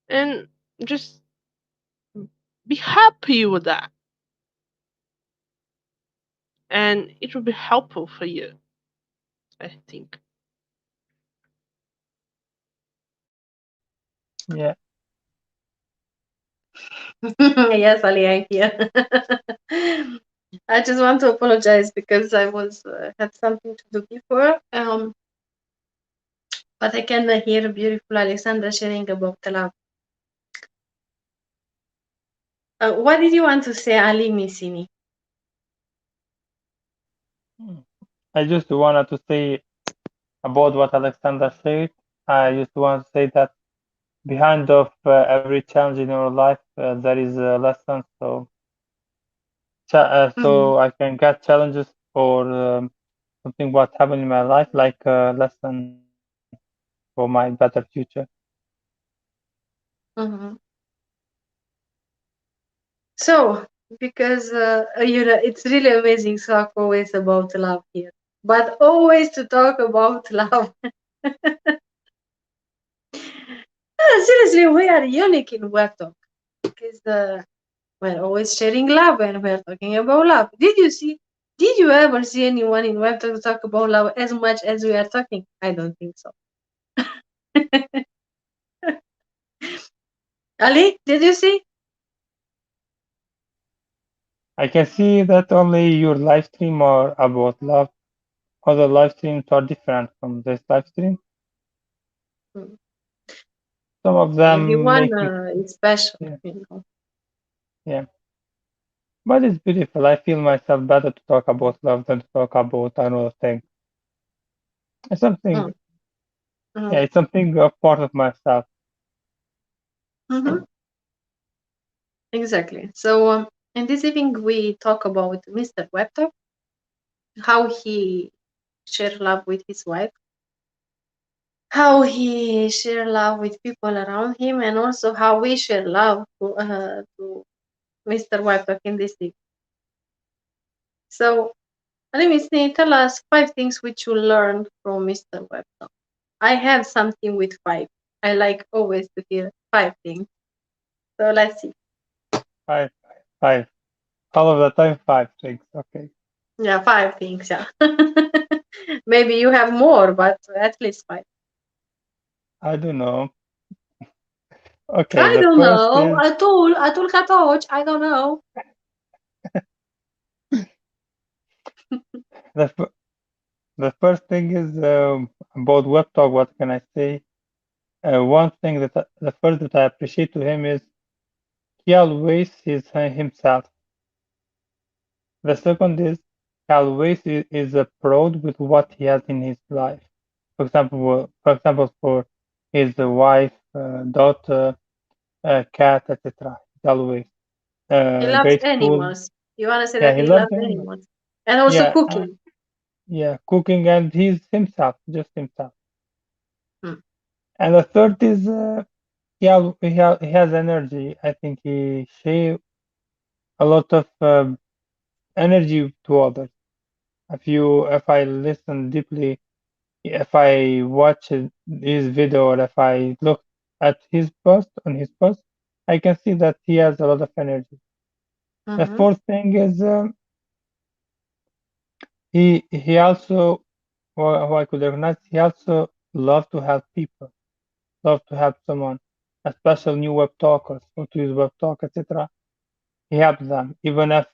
and just be happy with that, and it will be helpful for you, I think. Yeah, Yes, Ali, I'm here. I just want to apologize because I was had something to do before. But I can hear beautiful Alexandra sharing about the love. What did you want to say, Ali Missini? I just wanted to say about what Alexander said. I just want to say that behind of every challenge in your life, there is a lesson. Mhm. So I can get challenges or something what happened in my life, like a lesson for my better future. Mhm. So, because it's really amazing talk always about love here, but always to talk about love. Seriously, we are unique in WebTalk because we're always sharing love and we're talking about love. Did you see? Did you ever see anyone in WebTalk talk about love as much as we are talking? I don't think so. Ali, did you see? I can see that only your live stream are about love. Other live streams are different from this live stream. Mm. Some of them Everyone make me, is special, yeah, you know. yeah. But it's beautiful. I feel myself better to talk about love than to talk about another thing. It's something, Mm. Mhm. yeah, it's something a part of myself. Mhm. Exactly. So, in this evening, we talk about Mr. Webster, how he share love with his wife, how he share love with people around him, and also how we share love to Mr. Webster in this evening. So, let me see, tell us five things which you learned from Mr. Webster. I have something with five. I like always to hear five things. So let's see. Five, five. All of the time, five things. Okay. Yeah, five things. Yeah. Maybe you have more, but at least five. I don't know. Okay, I the don't first know. is Atul Katoch. I don't know. the f- the first thing is about web talk. What can I say? One thing the first that I appreciate to him is he always is himself. The second is he always is proud with what he has in his life. For his wife, daughter, cat, etc. He's always He loves grateful. animals. You want to say Yeah, that he he loves loves animals. animals. And also Yeah, cooking. yeah, cooking, and he's himself, just himself. Hmm. And the third is he has energy. I think he share a lot of energy to others. If I listen deeply, if I watch his video, or if I look at his post, I can see that he has a lot of energy. The Mm-hmm. fourth thing is he also, who I could recognize, he also love to help people, love to help someone, especially new web talkers who to use web talk, etc. He helps them, even if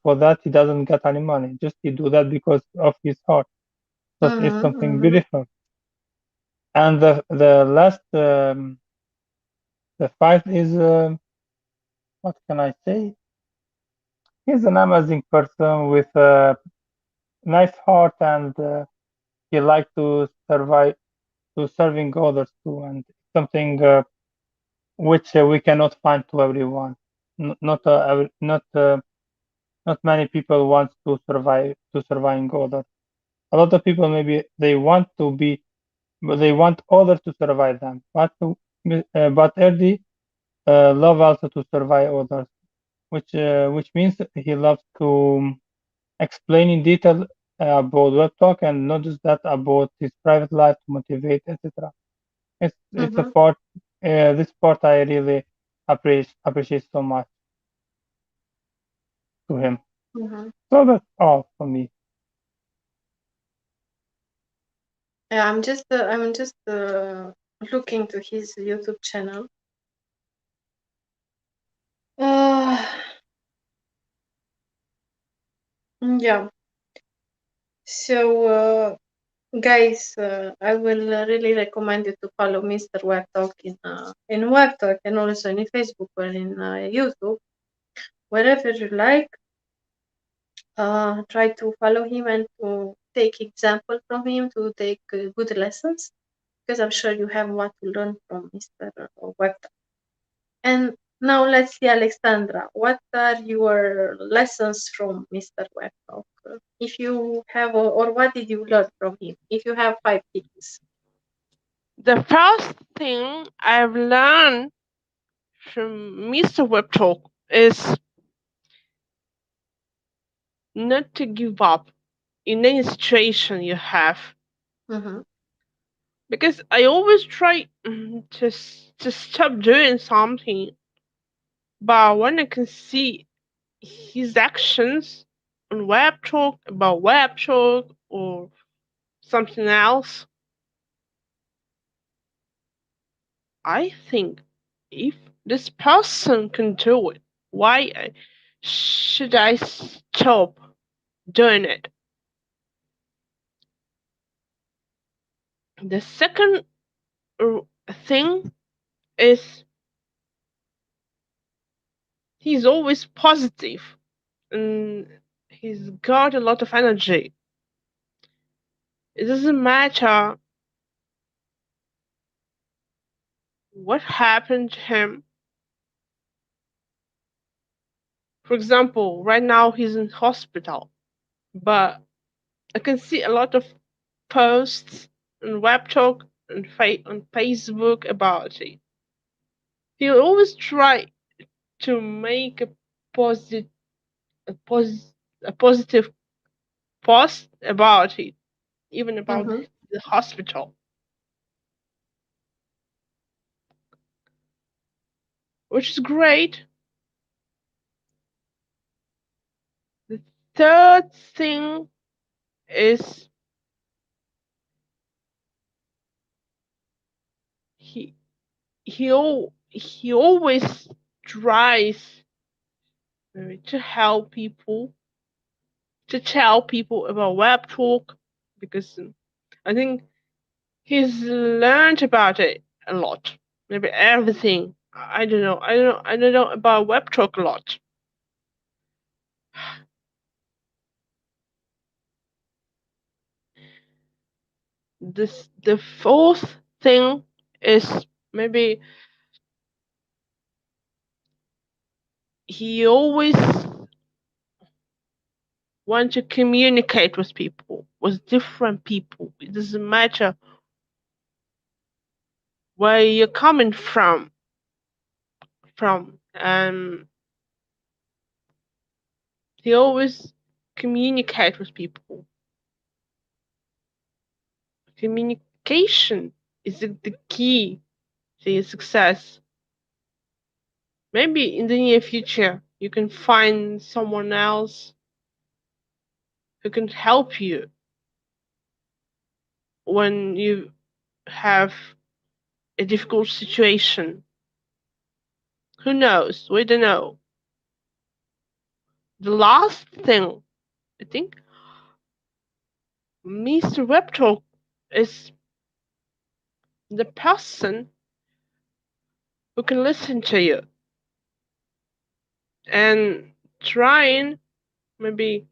for that he doesn't get any money. Just he do that because of his heart. So it's Mm-hmm. something Mm-hmm. beautiful. And the last, the fifth is what can I say? He's an amazing person with a nice heart, and he like to survive to serving others too, and something which we cannot find to everyone. Not many people want to surviving others. A lot of people maybe they want to be, but they want others to survive them. But Erdi love also to survive others, which means he loves to explain in detail about web talk, and not just that, about his private life to motivate, etc. It's a Mm-hmm. part. This part I really appreciate so much to him. Mm-hmm. So that's all for me. Yeah, I'm just looking to his YouTube channel. Uh, yeah. So, guys, I will really recommend you to follow Mr. WebTalk in WebTalk, and also in Facebook or in YouTube, wherever you like. Try to follow him and to take example from him, to take good lessons, because I'm sure you have what to learn from Mr. WebTalk. And now let's see, Alexandra, what are your lessons from Mr. WebTalk? If you have, or what did you learn from him? If you have five things. The first thing I've learned from Mr. WebTalk is not to give up in any situation you have. Mm-hmm. Because I always try to stop doing something, but when I can see his actions on WebTalk about WebTalk or something else, I think if this person can do it, should I stop doing it? The second uh, thing is he's always positive and he's got a lot of energy. It doesn't matter what happened to him. For example, right now he's in hospital, but I can see a lot of posts on WebTalk and on Facebook about it. He always try to make positive a, pos- a positive post about it, even about Mm-hmm. the hospital, which is great. third thing is he he always tries to help people, to tell people about WebTalk, because I think he's learned about it a lot. Maybe everything. I don't know. I don't know about WebTalk a lot. The fourth thing is maybe he always wants to communicate with people, with different people. It doesn't matter where you're coming from. He always communicate with people. Communication is the key to your success. Maybe in the near future you can find someone else who can help you when you have a difficult situation. Who knows? We don't know. The last thing, I think, Mr. WebTalk is the person who can listen to you and trying maybe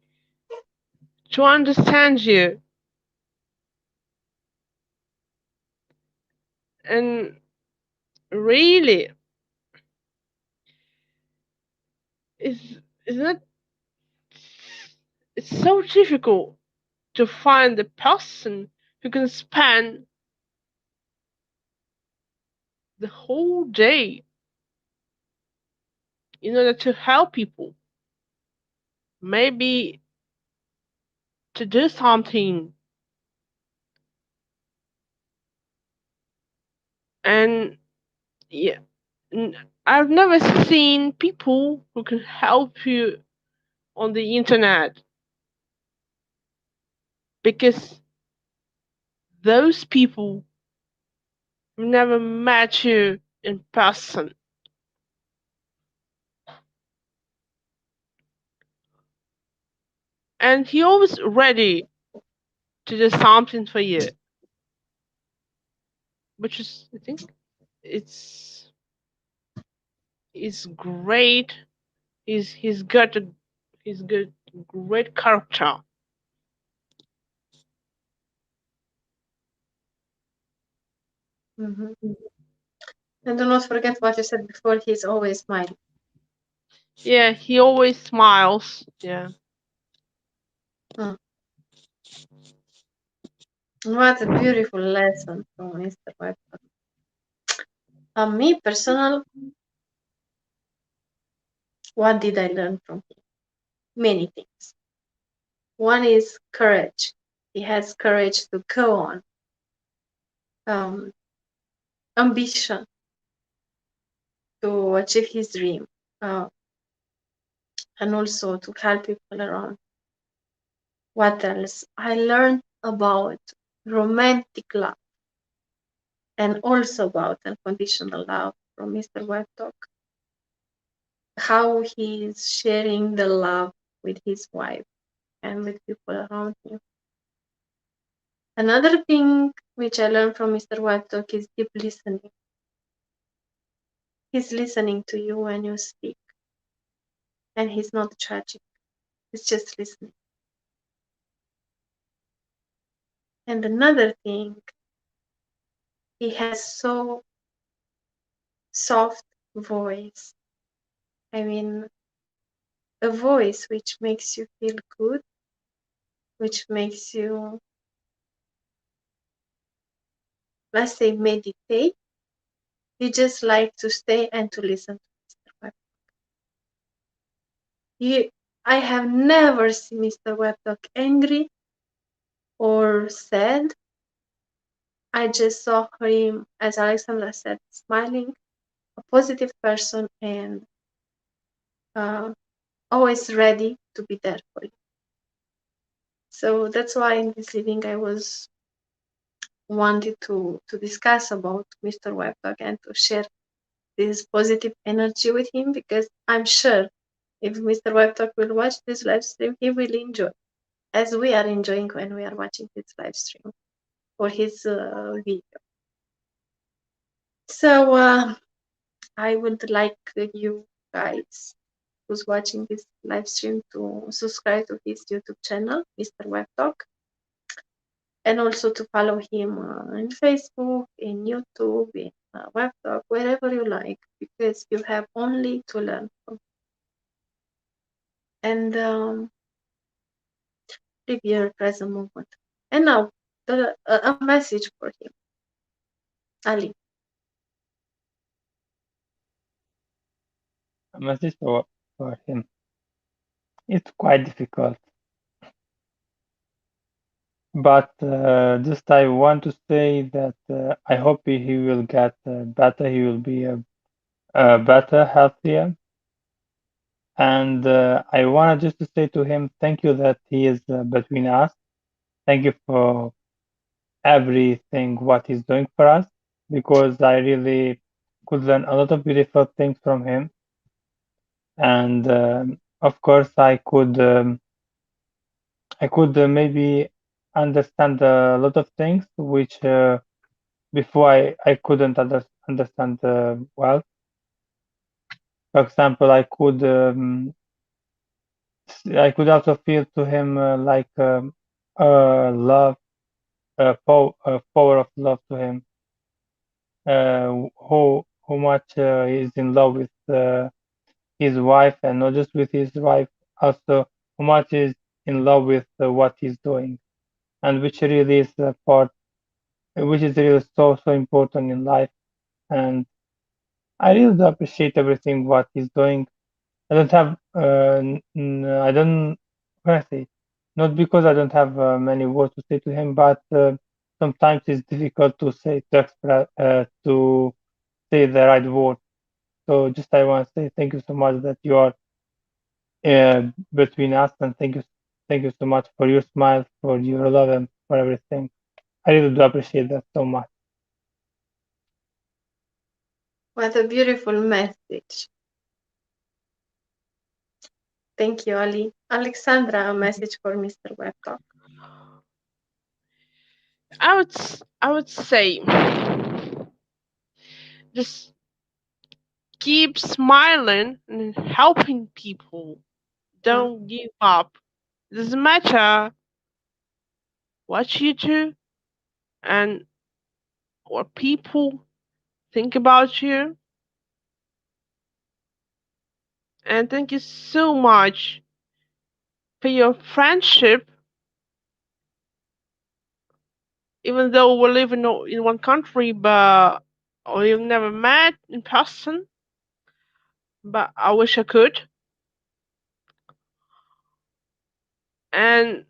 to understand you, and really is not, it's so difficult to find the person who can spend the whole day in order to help people, maybe to do something. And yeah, I've never seen people who can help you on the internet, because those people have never met you in person. And he always ready to do something for you, which is, I think, it's it's great. He's got a he's got great character. Mhm. And do not forget what you said before, he's always smiling. Yeah, he always smiles. Yeah. Mm. What a beautiful lesson from Mr. Webster. Me personal, what did I learn from him? Many things. One is courage. He has courage to go on. Um, Ambition to achieve his dream, uh, and also to help people around. What else? I learned about romantic love and also about unconditional love from Mr. WebTalk. How he's sharing the love with his wife and with people around him. Another thing which I learned from Mr. WebTalk is deep listening. He's listening to you when you speak, and he's not judging. He's just listening. And another thing, he has so soft voice. I mean, a voice which makes you feel good, which makes you, let's say, meditate. You just like to stay and to listen to Mr. Web. I have never seen Mr. Webtalk angry or sad. I just saw him, as Alexandra said, smiling, a positive person, and uh, always ready to be there for you. So that's why in this evening I was wanted to discuss about Mr. Webtalk and to share this positive energy with him, because I'm sure if Mr. Webtalk will watch this live stream, he will enjoy as we are enjoying when we are watching his live stream or his video. So I would like you guys who's watching this live stream to subscribe to his YouTube channel, Mr. Webtalk, and also to follow him on Facebook, in YouTube, in WebTalk, wherever you like, because you have only to learn from. And live your present moment. And now, a message for him, Ali. A message for him. It's quite difficult, but just I want to say that I hope he will get better. He will be better, healthier, and I want just to say to him, thank you that he is between us. Thank you for everything what he's doing for us, because I really could learn a lot of beautiful things from him, and of course I could maybe understand a lot of things which before I couldn't understand well. For example, I could also feel to him like love, power of love to him. How much he is in love with his wife, and not just with his wife, also how much is in love with what he's doing, and which really is a part, which is really so important in life. And I really do appreciate everything what he's doing. I don't have, I don't, what can I say? Not because I don't have many words to say to him, but sometimes it's difficult to say, to express, to say the right word. So just I want to say thank you so much that you are between us, and thank you so much for your smile, for your love, and for everything. I really do appreciate that so much. What a beautiful message. Thank you, Ali. Alexandra, a message for Mr. Webtalk. I would say just keep smiling and helping people. Mm. Don't give up. It doesn't matter what you do and what people think about you. And thank you so much for your friendship, even though we live in one country, but we've never met in person. But I wish I could. And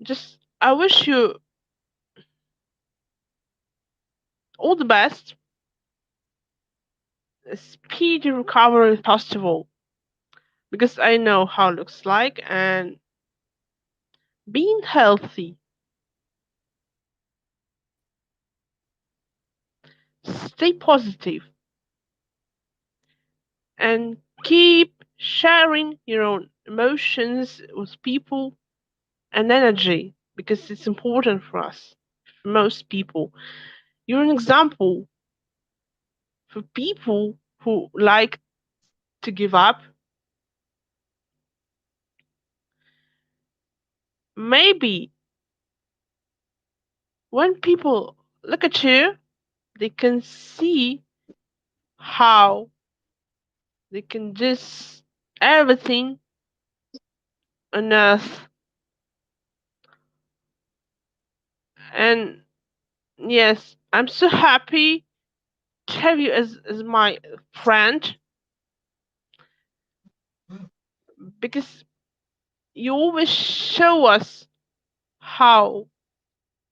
just I wish you all the best, a speedy recovery if possible, because I know how it looks like, and being healthy, stay positive, and keep sharing your own emotions with people and energy, because it's important for us, for most people. You're an example for people who like to give up. Maybe when people look at you, they can see how they can just everything on earth. And yes, I'm so happy to have you as my friend, because you always show us how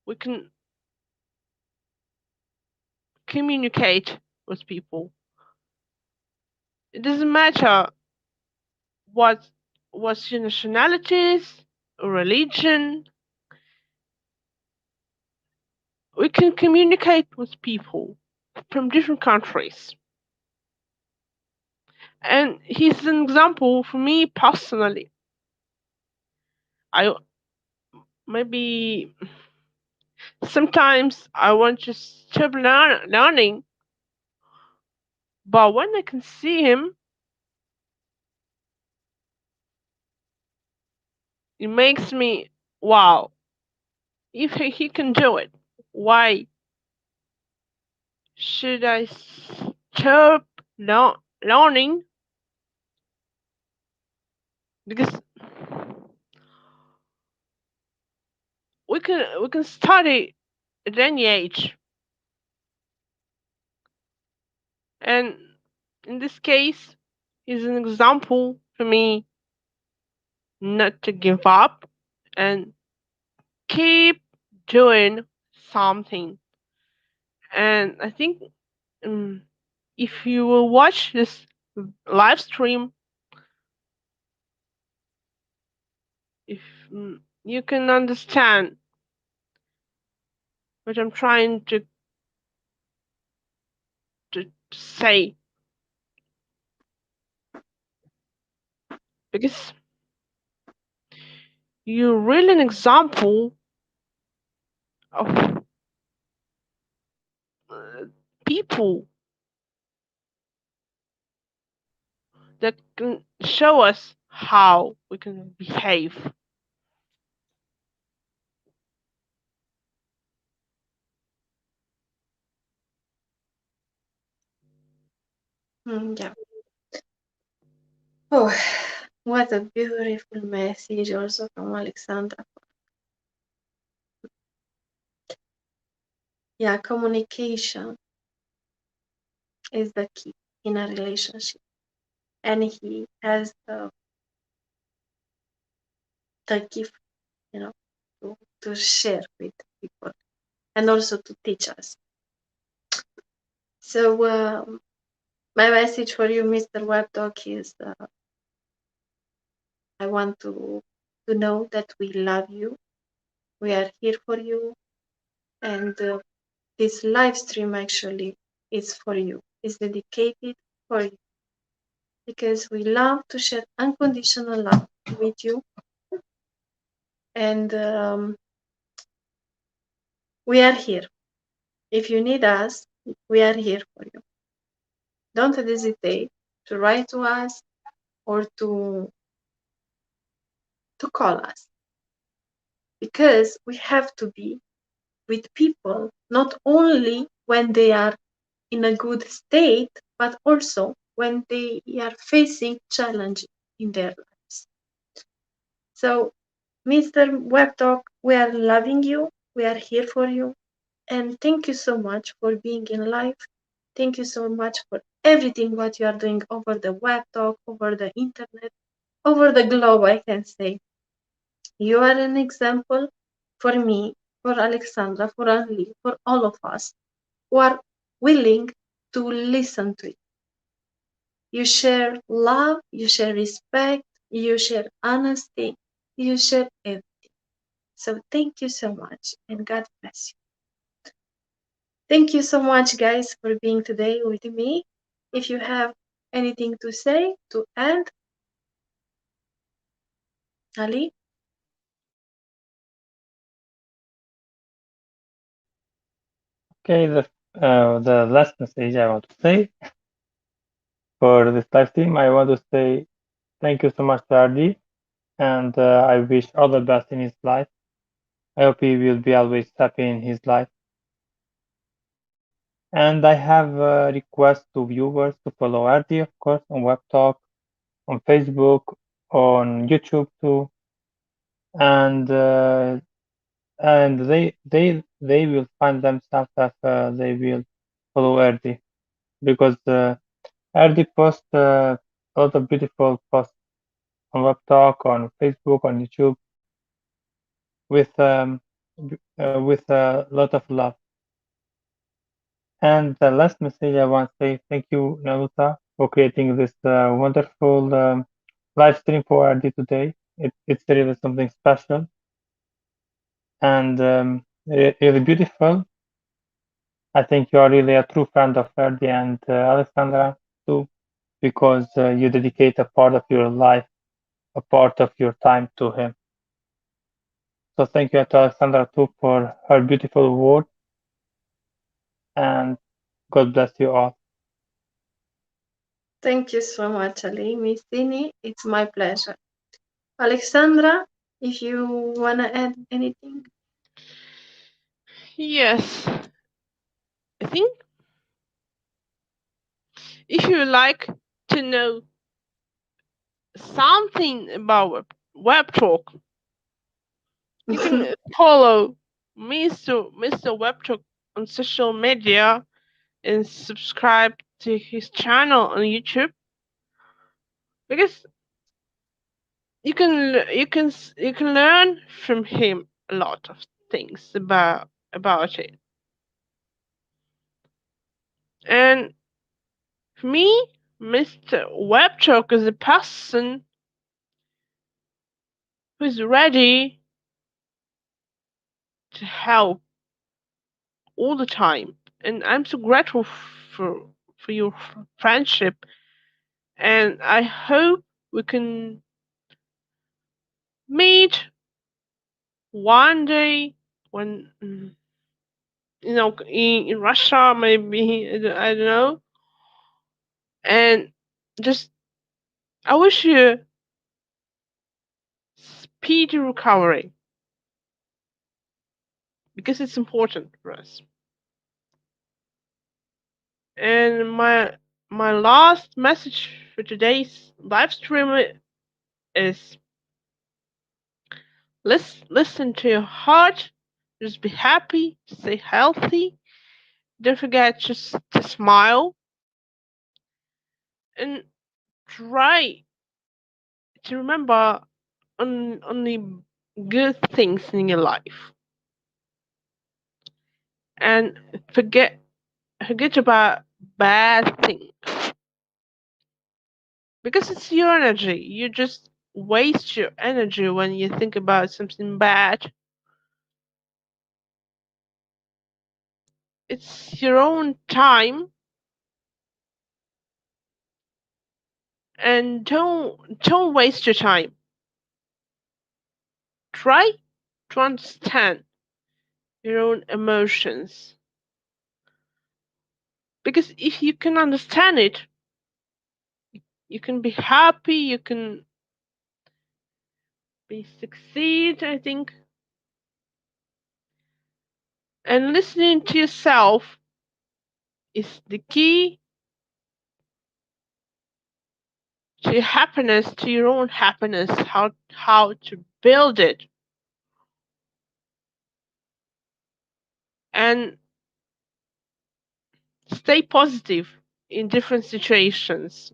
we can communicate with people. It doesn't matter what what's your nationalities, religion. We can communicate with people from different countries. And he's an example for me personally. I maybe sometimes I want to stop learning, but when I can see him, it makes me wow. If he can do it, why should I stop learning? Because we can study at any age, and in this case, he's an example for me not to give up and keep doing something. And I think um, if you will watch this live stream, if you can understand what I'm trying to say, because you're really an example of uh, people that can show us how we can behave. Yeah. Oh, what a beautiful message also from Alexandra. Yeah, communication is the key in a relationship. And he has the gift, you know, to share with people and also to teach us. So, my message for you, Mr. WebTalk, is I want to know that we love you. We are here for you, and this live stream actually is for you. Is dedicated for you because we love to share unconditional love with you, and we are here. If you need us, we are here for you. Don't hesitate to write to us or to call us because we have to be with people not only when they are in a good state, but also when they are facing challenge in their lives. So, Mr. WebTalk, we are loving you. We are here for you. And thank you so much for being in life. Thank you so much for everything what you are doing over the WebTalk, over the internet, over the globe, I can say. You are an example for me, for Alexandra, for Ali, for all of us who are willing to listen to you. You share love, you share respect, you share honesty, you share everything. So thank you so much and God bless you. Thank you so much, guys, for being today with me. If you have anything to say, to add, Ali? Okay, the last message I want to say for this live stream, I want to say thank you so much to RD, and I wish all the best in his life. I hope he will be always happy in his life. And I have a request to viewers to follow RD, of course, on WebTalk, on Facebook, on YouTube too, and they will find themselves if they will follow RD because RD posts a lot of beautiful posts on WebTalk, on Facebook, on YouTube with a lot of love. And the last message I want to say thank you, Naluta, for creating this wonderful live stream for RD today. It's really something special and really beautiful. I think you are really a true friend of Ferdi and Alexandra too, because you dedicate a part of your life, a part of your time to him. So thank you to Alexandra too for her beautiful word, and God bless you all. Thank you so much, Ali. Miss Dini, it's my pleasure. Alexandra, if you wanna add anything. Yes, I think if you like to know something about web talk, you can follow Mr. WebTalk on social media and subscribe to his channel on YouTube because you can learn from him a lot of things about it. And for me, Mr. WebTalk is a person who's ready to help all the time, and I'm so grateful for your friendship, and I hope we can meet one day when in Russia, maybe I don't know. And just I wish you speedy recovery because it's important for us. And my last message for today's live stream is listen to your heart. Just be happy, stay healthy. Don't forget just to smile and try to remember only good things in your life and forget about bad things because it's your energy. You just waste your energy when you think about something bad. It's your own time, and don't waste your time. Try to understand your own emotions because if you can understand it, you can be happy, you can be succeed, I think. And listening to yourself is the key to happiness, to your own happiness, how to build it. And stay positive in different situations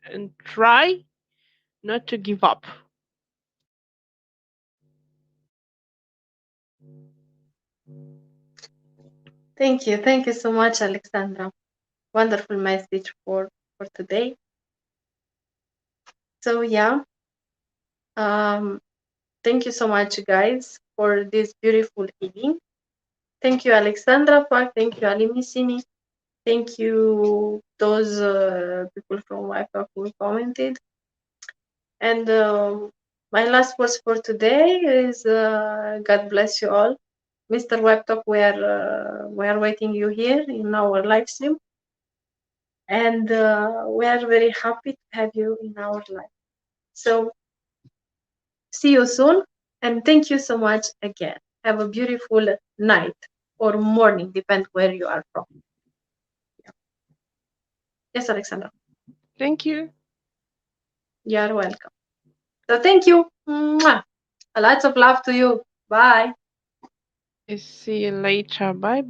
and try not to give up. Thank you so much, Alexandra. Wonderful message for today. So yeah, um, thank you so much, guys, for this beautiful evening. Thank you, Alexandra Park. Thank you, Ali Missini. Thank you, those people from WiFi who commented. And my last words for today is God bless you all. Mr. WebTalk, we are waiting you here in our live stream. And we are very happy to have you in our life. So see you soon. And thank you so much again. Have a beautiful night or morning, depend where you are from. Yes, Alexandra. Thank you. You're welcome. So thank you. Mwah. Lots of love to you. Bye. See you later. Bye bye.